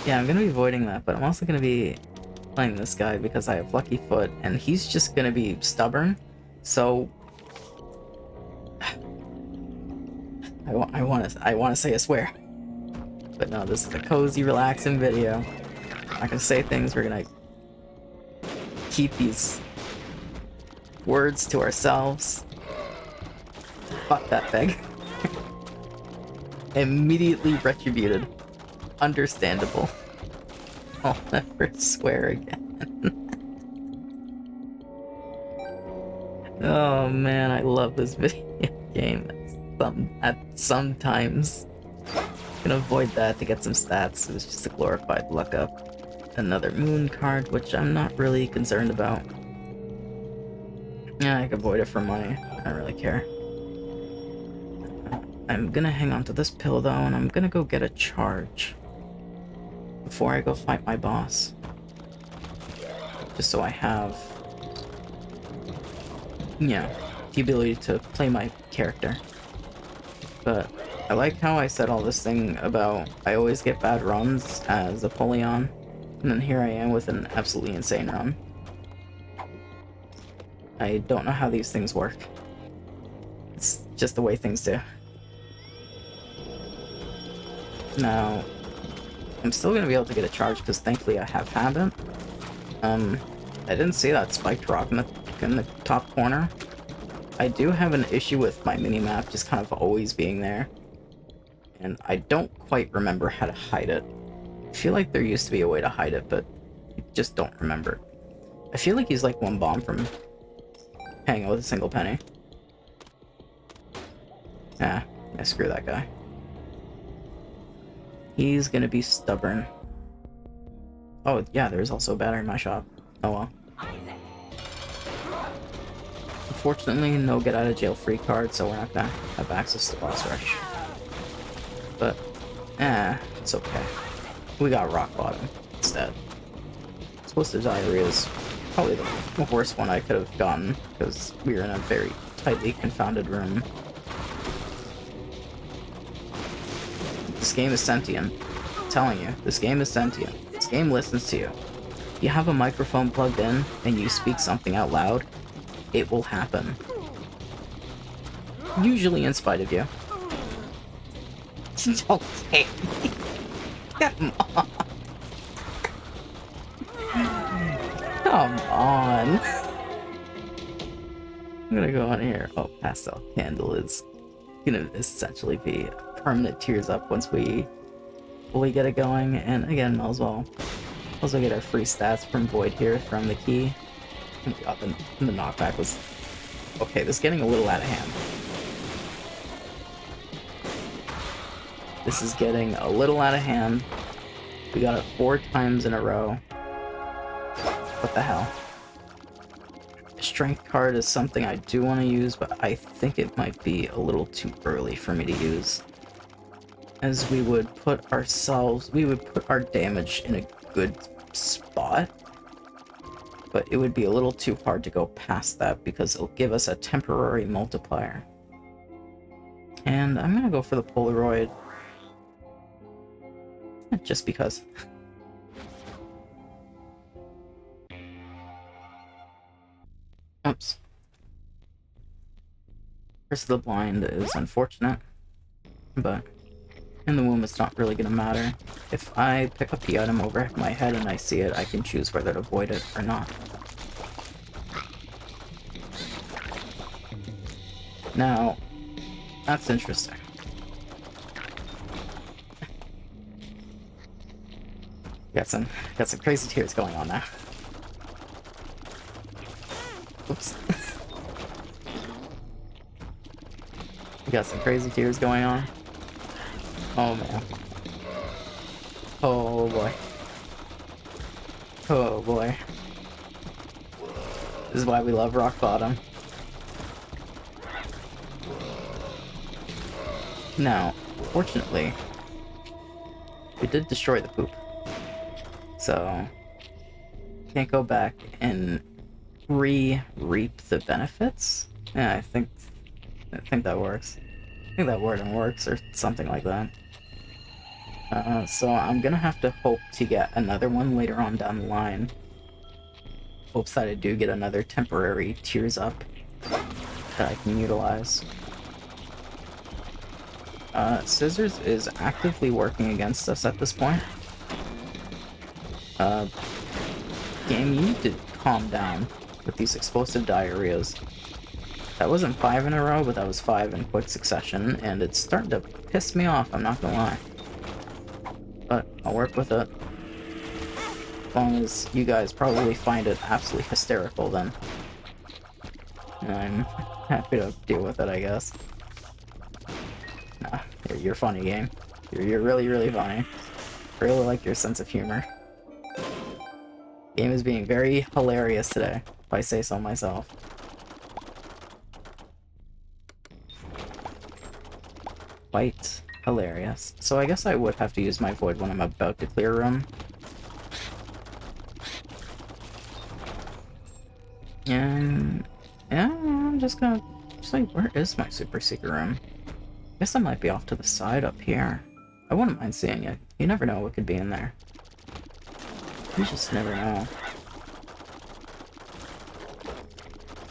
Yeah, I'm gonna be avoiding that, but I'm also gonna be playing this guy because I have Lucky Foot, and he's just gonna be stubborn. So I want to say a swear, but no, this is a cozy, relaxing video. I'm not gonna say things. We're gonna keep these words to ourselves. Fuck that peg. Immediately retributed. Understandable. I'll never swear again. Oh man, I love this video game. Sometimes gonna avoid that to get some stats. It was just a glorified luck up. Another moon card, which I'm not really concerned about. Yeah, I can avoid it for money. I don't really care. I'm gonna hang on to this pill though, and I'm gonna go get a charge before I go fight my boss. Just so I have, yeah, the ability to play my character. But I like how I said all this thing about I always get bad runs as Apollyon, and then here I am with an absolutely insane run. I don't know how these things work. It's just the way things do. Now, I'm still gonna be able to get a charge because thankfully I have Habit. I didn't see that spiked rock in the top corner. I do have an issue with my minimap just kind of always being there. And I don't quite remember how to hide it. I feel like there used to be a way to hide it, but I just don't remember. I feel like he's like one bomb from hanging out with a single penny. Yeah, screw that guy. He's gonna be stubborn. Oh, yeah, there's also a battery in my shop. Oh well. Unfortunately, no get out of jail free card, so we're not gonna have access to boss rush. But, it's okay. We got rock bottom instead. Explosive diarrhea is probably the worst one I could have gotten, because we were in a very tightly confounded room. This game is sentient. I'm telling you, this game is sentient. This game listens to you. You have a microphone plugged in, and you speak something out loud, it will happen. Usually in spite of you. Okay. Come on. Come on. I'm gonna go on here. Oh, pastel candle is gonna essentially be permanent tears up once we fully get it going. And again, might as well also get our free stats from Void here from the key. Oh my god, the knockback was... Okay, this is getting a little out of hand. This is getting a little out of hand. We got it 4 times in a row. What the hell? Strength card is something I do want to use, but I think it might be a little too early for me to use. As we would put our damage in a good spot. But it would be a little too hard to go past that because it'll give us a temporary multiplier. And I'm gonna go for the Polaroid. Just because. Oops. Curse of the Blind is unfortunate, but in the womb it's not really gonna matter. If I pick up the item over my head and I see it, I can choose whether to avoid it or not. Now, that's interesting. Got some crazy tears going on now. Oops. We got some crazy tears going on. Oh man. Oh boy. Oh boy. This is why we love rock bottom. Now, fortunately, we did destroy the poop. So, can't go back and reap the benefits. Yeah, I think that works. I think that wording works or something like that. So I'm gonna have to hope to get another one later on down the line. Hopes that I do get another temporary tears up that I can utilize. Scissors is actively working against us at this point. Game, you need to calm down with these explosive diarrheas. That wasn't 5 in a row, but that was 5 in quick succession, and it's starting to piss me off, I'm not gonna lie. But I'll work with it. As long as you guys probably find it absolutely hysterical, then I'm happy to deal with it, I guess. Nah, you're funny, game. You're really, really funny. I really like your sense of humor. Game is being very hilarious today, if I say so myself. Quite hilarious. So I guess I would have to use my void when I'm about to clear a room. And yeah, I'm just gonna say, where is my super secret room? Guess I might be off to the side up here. I wouldn't mind seeing it. You never know what could be in there. You just never know.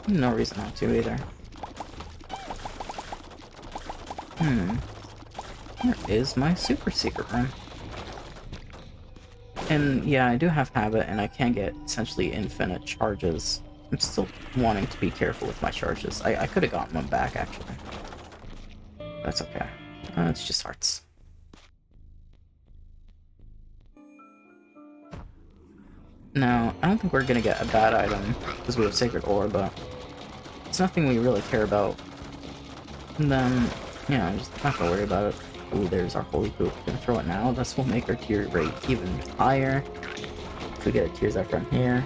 No reason not to either. Where is my super secret room? And yeah, I do have habit and I can get essentially infinite charges. I'm still wanting to be careful with my charges. I could have gotten them back actually. That's okay. It's just hearts. Now, I don't think we're gonna get a bad item because we have Sacred Ore, but it's nothing we really care about. And then, yeah, I'm just not gonna worry about it. Ooh, there's our holy poop. Gonna throw it now. This will make our tear rate even higher. If we get a tears up from here,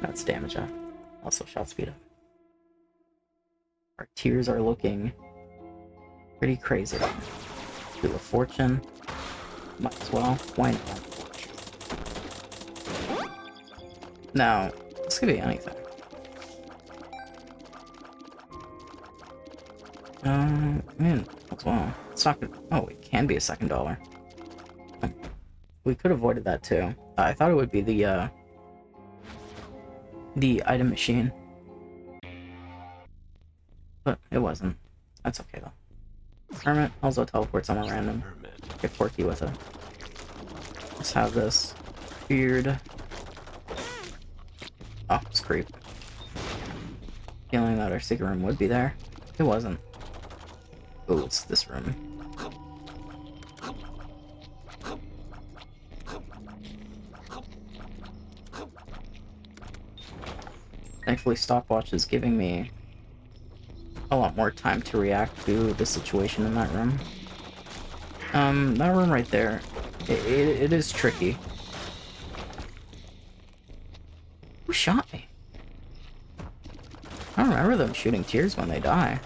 that's damage up. Also shot speed up. Our tears are looking pretty crazy. Do a fortune. Might as well. Why not? Now, this could be anything. I mean, as well. It's not gonna... Oh, it can be a $2. We could have avoided that too. I thought it would be the item machine. But it wasn't. That's okay though. Hermit also teleports somewhere random. Get quirky with it. Let's have this weird... Oh, it's creep. Feeling that our secret room would be there. It wasn't. Oh, it's this room. Thankfully, stopwatch is giving me a lot more time to react to the situation in that room. That room right there, it is tricky. Who shot me? I don't remember them shooting tears when they die.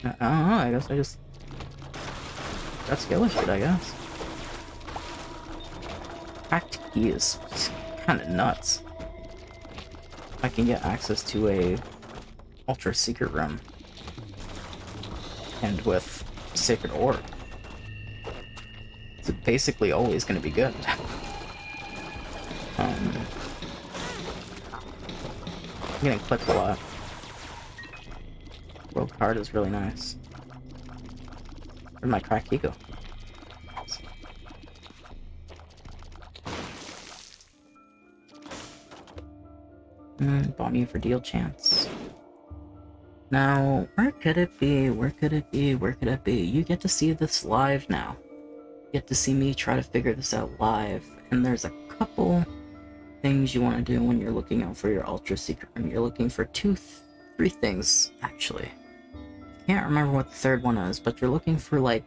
I don't know, I guess I just got skill shit, I guess. Hacked key is kinda nuts. I can get access to a ultra secret room. And with Sacred Orb. It's basically always gonna be good. I'm getting clipped a lot. World card is really nice. Where'd my crack key go? Bomb you for deal chance. Now, where could it be? Where could it be? Where could it be? You get to see this live now. You get to see me try to figure this out live. And there's a couple things you want to do when you're looking out for your ultra secret room. You're looking for three things, actually. Can't remember what the third one is, but you're looking for like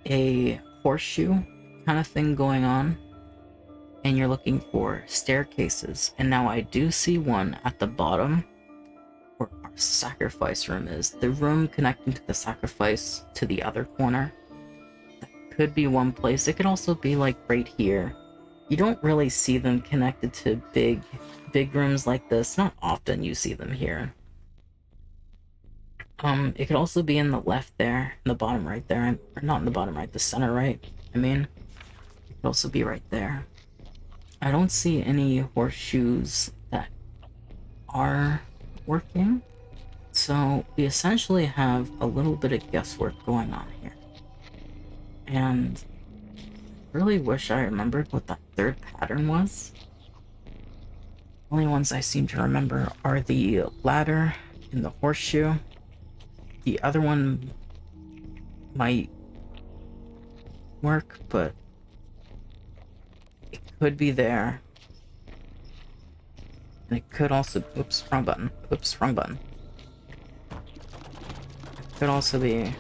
a horseshoe kind of thing going on. and you're looking for staircases. And now I do see one at the bottom where our sacrifice room is. The room connecting to the sacrifice to the other corner. That could be one place. It could also be like right here. You don't really see them connected to big rooms like this. Not often you see them here. It could also be in the left there, in the bottom right there, or not in the bottom right, the center right. I mean, it could also be right there. I don't see any horseshoes that are working, so we essentially have a little bit of guesswork going on here. And I really wish I remembered what that third pattern was. Only ones I seem to remember are the ladder and the horseshoe. The other one might work, but it could be there. And it could also... Oops, wrong button. Oops, wrong button. It could also be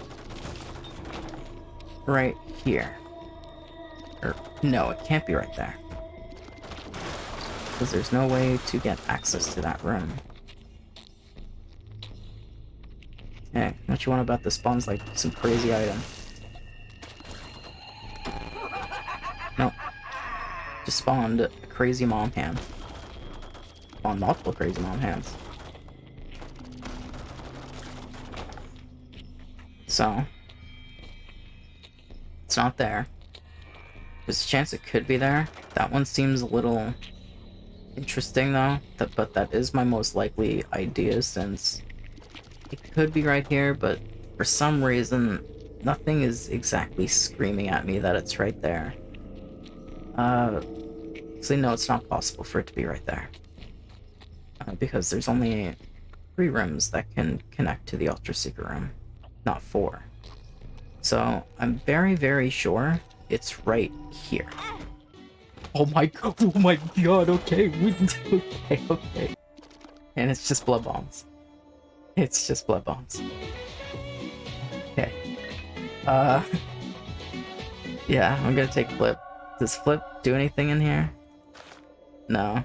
right here. Or, no, it can't be right there. Because there's no way to get access to that room. Hey, what you want about this spawn's like some crazy item? Nope. Just spawned a crazy mom hand. Spawned multiple crazy mom hands. So, it's not there. There's a chance it could be there. That one seems a little interesting though, but that is my most likely idea since it could be right here, but for some reason, nothing is exactly screaming at me that it's right there. So no, it's not possible for it to be right there. Because there's only 3 rooms that can connect to the Ultra Secret room, not 4. So I'm very, very sure it's right here. Oh my god, okay, okay. And it's just blood bombs. It's just blood bombs. Okay. Yeah, I'm gonna take Flip. Does Flip do anything in here? No.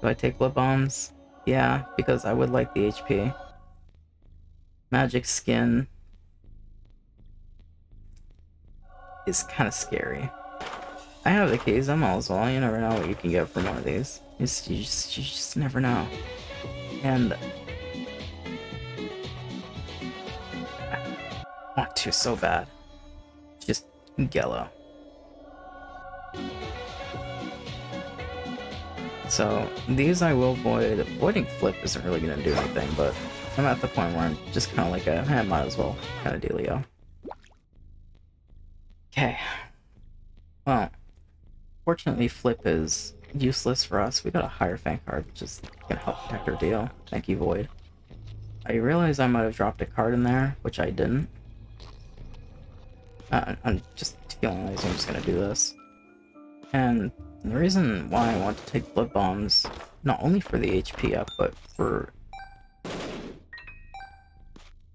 Do I take blood bombs? Yeah, because I would like the HP. Magic skin is kind of scary. I have the keys, I'm all as well. You never know what you can get from one of these. You just never know. And I want to so bad. Just yellow. So these I will avoid. Avoiding Flip isn't really gonna do anything, but I'm at the point where I'm just kind of like a might as well kind of dealio. Okay. Well, fortunately Flip is useless for us. We got a Hierophant card, which is gonna help protect our deal. Thank you, Void. I realized I might have dropped a card in there, which I didn't. I'm just feeling lazy, I'm just gonna do this. And the reason why I want to take blood bombs, not only for the HP up, but for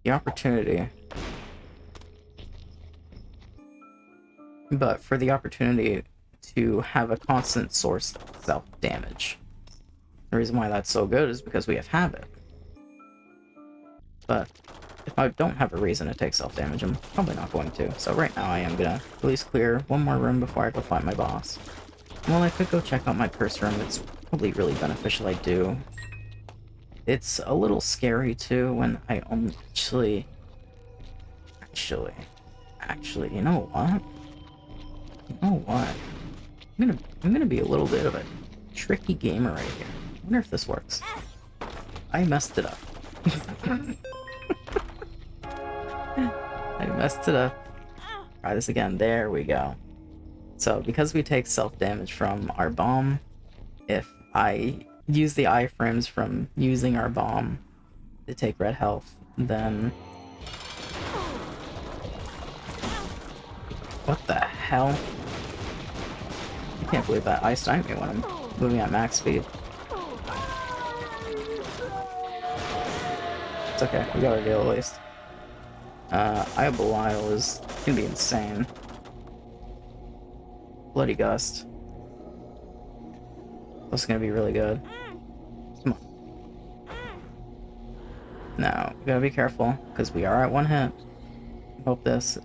the opportunity. To have a constant source of self-damage. The reason why that's so good is because we have Habit. But if I don't have a reason to take self-damage, I'm probably not going to. So right now I am gonna at least clear one more room before I go find my boss. Well, I could go check out my curse room. It's probably really beneficial I do. It's a little scary too when I actually, you know what? I'm gonna be a little bit of a tricky gamer right here. I wonder if this works. I messed it up. I messed it up. Try this again. There we go. So because we take self-damage from our bomb, if I use the iframes from using our bomb to take red health, then... What the hell? I can't believe that ice sniped me when I'm moving at max speed. It's okay, we got our deal at least. Eye of Belial is gonna be insane. Bloody Gust. This is gonna be really good. Come on. Now, we gotta be careful, because we are at 1 hit. Hope this.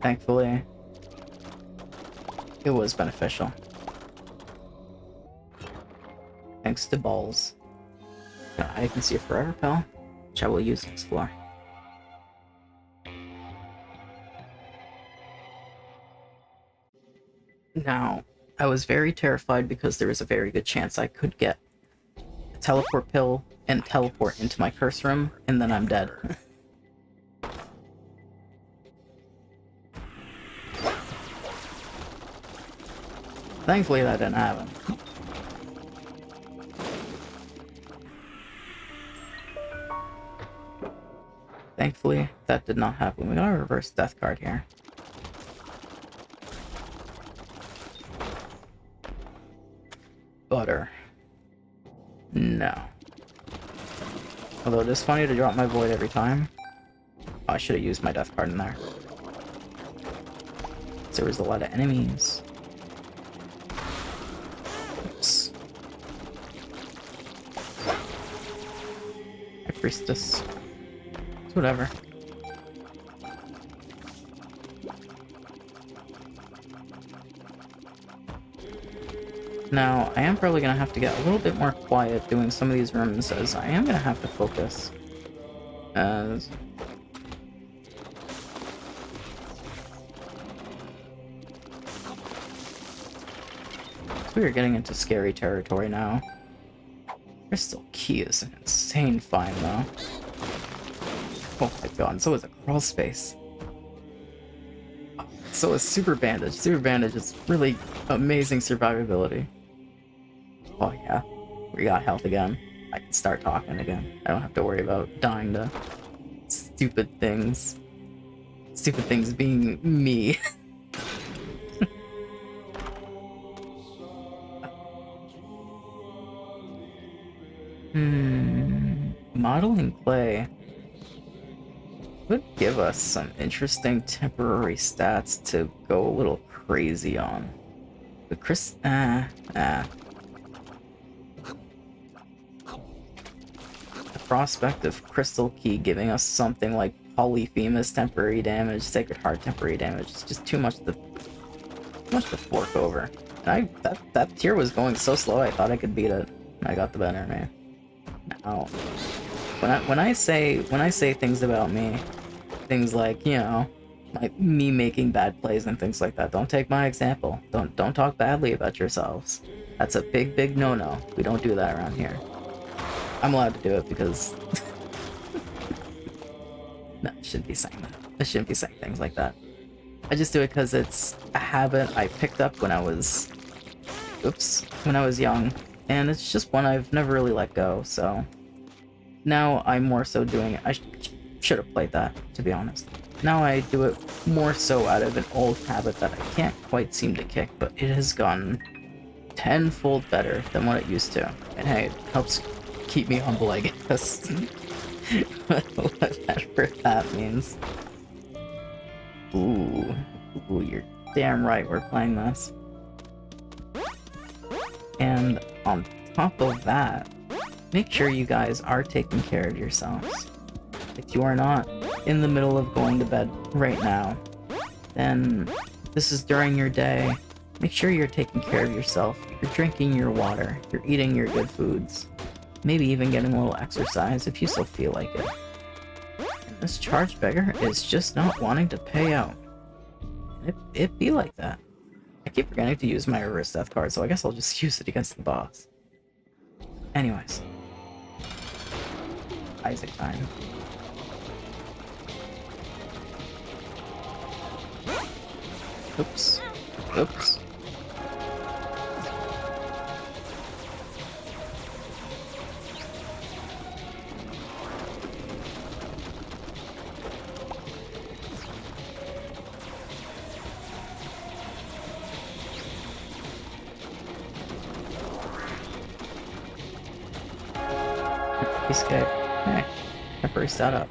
Thankfully, it was beneficial. Thanks to balls. I can see a forever pill, which I will use to explore. Now, I was very terrified because there was a very good chance I could get a teleport pill and teleport into my curse room, and then I'm dead. Thankfully, that didn't happen. Thankfully, that did not happen. We got a reverse death card here. Butter. No. Although it is funny to drop my void every time. Oh, I should have used my death card in there. There was a lot of enemies. Oops. My priestess. It's whatever. Now, I am probably gonna have to get a little bit more quiet doing some of these rooms, as I am gonna have to focus. As... we are getting into scary territory now. Crystal Key is an insane find, though. Oh my god, and so is a crawl space. So is Super Bandage. Super Bandage is really amazing survivability. Oh yeah, we got health again. I can start talking again. I don't have to worry about dying to stupid things. Stupid things being me. Modeling clay would give us some interesting temporary stats to go a little crazy on. But the prospect of Crystal Key giving us something like Polyphemus temporary damage, Sacred Heart temporary damage, it's just too much to fork over. And that tier was going so slow I thought I could beat it. I got the better, man. Now, when I say things about me, things like, you know, like me making bad plays and things like that, don't take my example. Don't talk badly about yourselves. That's a big no-no. We don't do that around here. I'm allowed to do it because no, I shouldn't be saying that. I shouldn't be saying things like that. I just do it because it's a habit I picked up when I was young. And it's just one I've never really let go, so... now I'm more so doing it. I should have played that, to be honest. Now I do it more so out of an old habit that I can't quite seem to kick, but it has gotten tenfold better than what it used to. And hey, it helps keep me humble, I guess. Whatever that means. Ooh, you're damn right we're playing this. And on top of that, make sure you guys are taking care of yourselves. If you are not in the middle of going to bed right now, then this is during your day. Make sure you're taking care of yourself. You're drinking your water. You're eating your good foods. Maybe even getting a little exercise if you still feel like it. And this charged beggar is just not wanting to pay out. It be like that. I keep forgetting to use my reverse death card, so I guess I'll just use it against the boss. Anyways. Isaac time. Oops. Oops. Escape. Hey, temporary setup.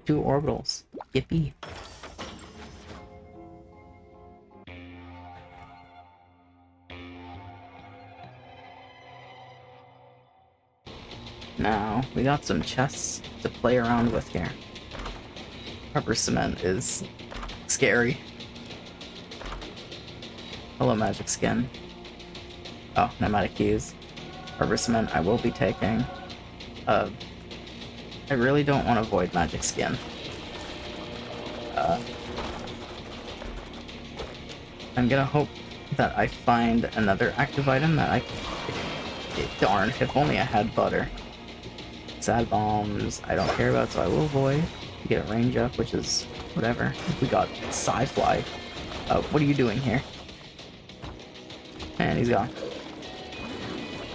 2 orbitals. Yippee. Now, we got some chests to play around with here. Rubber cement is scary. Hello, magic skin. Oh, pneumatic keys. Rubber cement I will be taking. I really don't want to avoid magic skin. I'm gonna hope that I find another active item that I... Darn, if only I had butter. Sad bombs, I don't care about, so I will avoid. Get a range up, which is whatever. We got Sci-Fly. What are you doing here? And he's gone.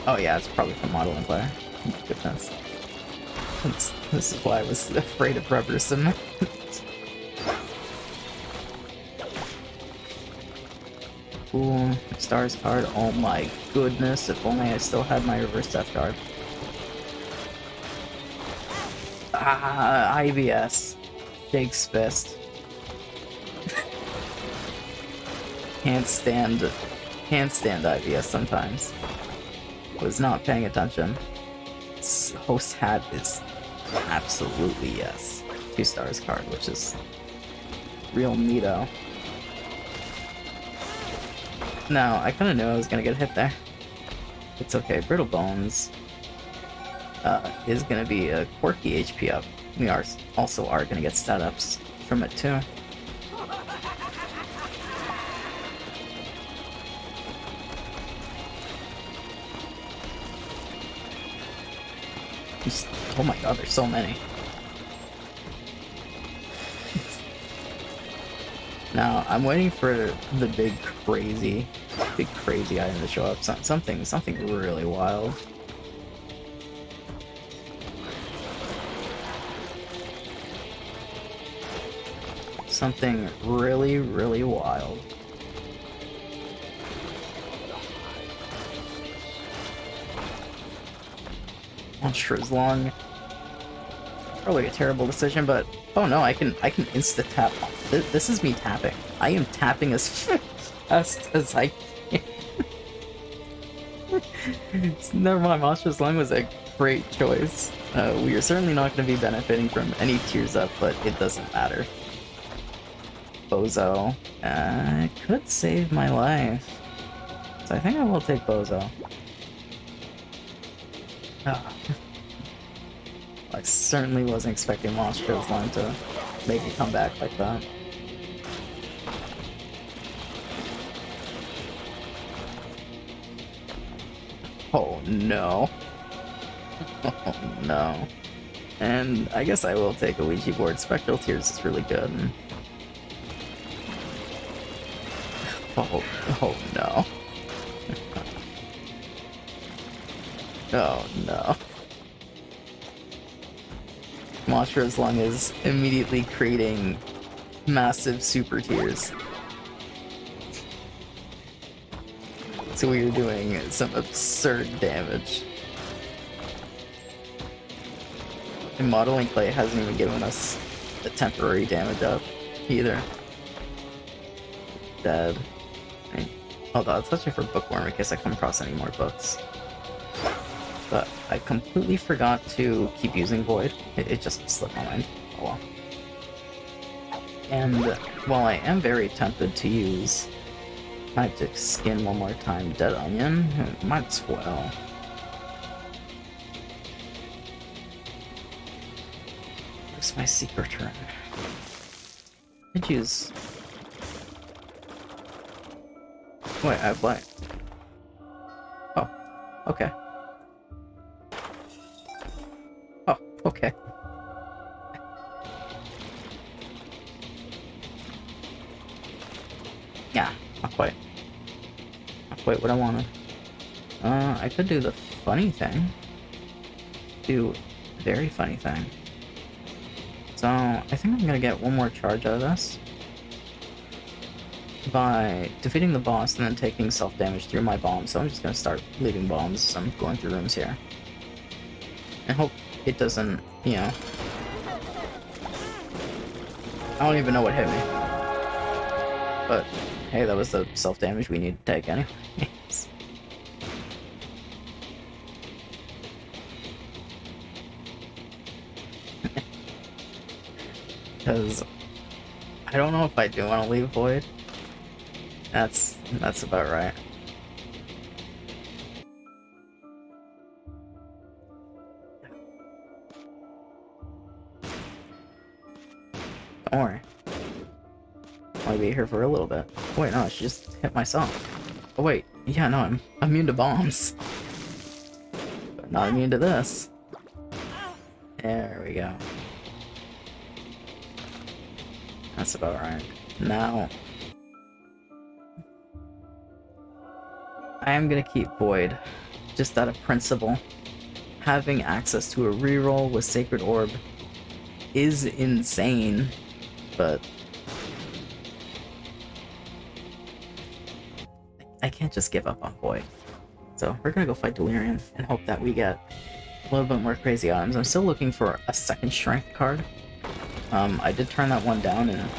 Oh yeah, it's probably from modeling player. Goodness. This is why I was afraid of rubber cement. Cool. Stars card. Oh my goodness, if only I still had my reverse death card. Ah, IBS. Shakes fist. Can't stand IBS sometimes. Was not paying attention. Host hat is absolutely yes. 2 stars card, which is real neato. Now, I kinda knew I was gonna get hit there. It's okay, Brittle Bones is gonna be a quirky HP up. We also are gonna get stat ups from it too. Oh my god, there's so many. Now, I'm waiting for the big crazy item to show up. Something really wild. Something really, really wild. Monster's Lung. Probably a terrible decision, but oh no, I can insta tap. This is me tapping. I am tapping as fast as I can. Never mind, Monster's Lung was a great choice. We are certainly not going to be benefiting from any tears up, but it doesn't matter. Bozo. Could save my life. So I think I will take Bozo. I certainly wasn't expecting Monster's Lung to make me come back like that. Oh no. Oh no. And I guess I will take a Ouija board. Spectral Tears is really good. Oh no. Oh no. Monster's Lung is immediately creating massive super tears. So we are doing some absurd damage. And modeling clay hasn't even given us a temporary damage up either. Dead. Hold on, I'll touch it for bookworm in case I come across any more books. But I completely forgot to keep using Void. It just slipped my mind. Oh well. And while I am very tempted to use Magic Skin one more time, Dead Onion, might as well. Where's my secret room? I'd use... Wait, I have light. Oh, okay. Oh, okay. Yeah, not quite. Not quite what I wanted. I could do the funny thing. Do a very funny thing. So, I think I'm gonna get one more charge out of this by defeating the boss and then taking self-damage through my bombs. So I'm just gonna start leaving bombs. I'm going through rooms here. And hope it doesn't you know, I don't even know what hit me. But hey, that was the self-damage we need to take anyways. Because I don't know if I do want to leave Void. That's about right. Don't worry. I'll be here for a little bit. Oh, wait, no, I should just hit myself. Oh wait, yeah, no, I'm immune to bombs. But not immune to this. There we go. That's about right. Now, I am gonna keep Void, just out of principle. Having access to a reroll with Sacred Orb is insane, but I can't just give up on Void. So we're gonna go fight Delirium and hope that we get a little bit more crazy items. I'm still looking for a second strength card. I did turn that one down and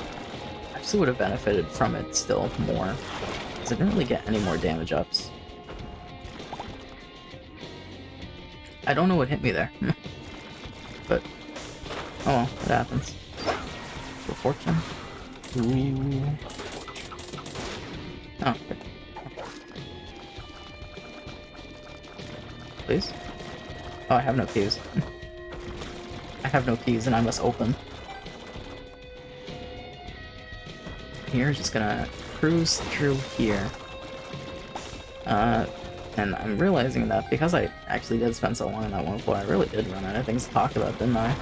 actually would have benefited from it still more, because I didn't really get any more damage ups. I don't know what hit me there, but oh well, it happens. For fortune. Ooh. Oh, okay. Please? Oh, I have no keys. I have no keys and I must open. Here, just gonna cruise through here. And I'm realizing that because I actually did spend so long on that one floor, I really did run out of things to talk about, didn't I?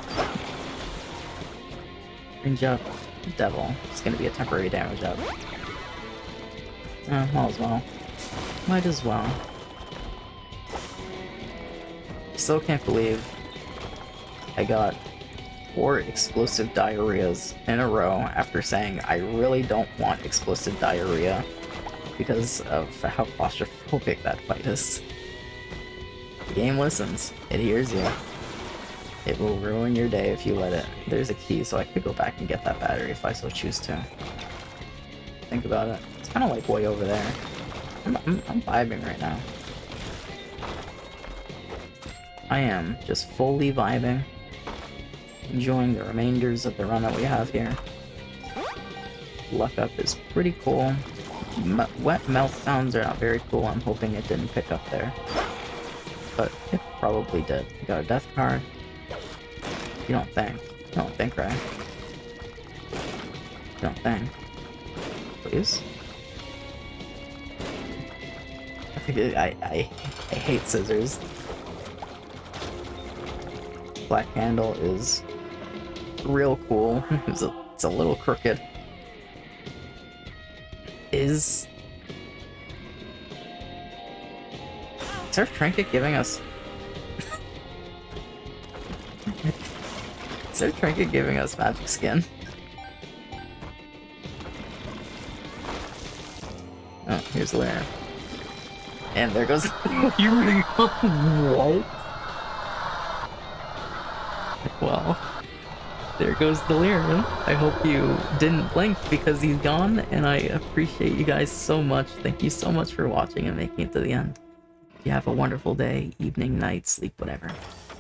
Range up, Devil. It's gonna be a temporary damage up. Might as well. Might as well. Still can't believe I got 4 explosive diarrheas in a row after saying I really don't want explosive diarrhea because of how claustrophobic that fight is. The game listens. It hears you. It will ruin your day if you let it. There's a key, so I could go back and get that battery if I so choose to. Think about it. It's kind of like way over there. I'm vibing right now. I am just fully vibing. Enjoying the remainders of the run that we have here. Luck up is pretty cool. Wet mouth sounds are not very cool. I'm hoping it didn't pick up there. But it probably did. You got a death card. You don't think. You don't think, right? You don't think. Please? I hate scissors. Black Candle is real cool. It's a little crooked. Is our trinket giving us... Is our trinket giving us magic skin? Oh, here's Lair. And there goes... What? Well, there goes Delirium. I hope you didn't blink because he's gone, and I appreciate you guys so much. Thank you so much for watching and making it to the end. You have a wonderful day, evening, night, sleep, whatever.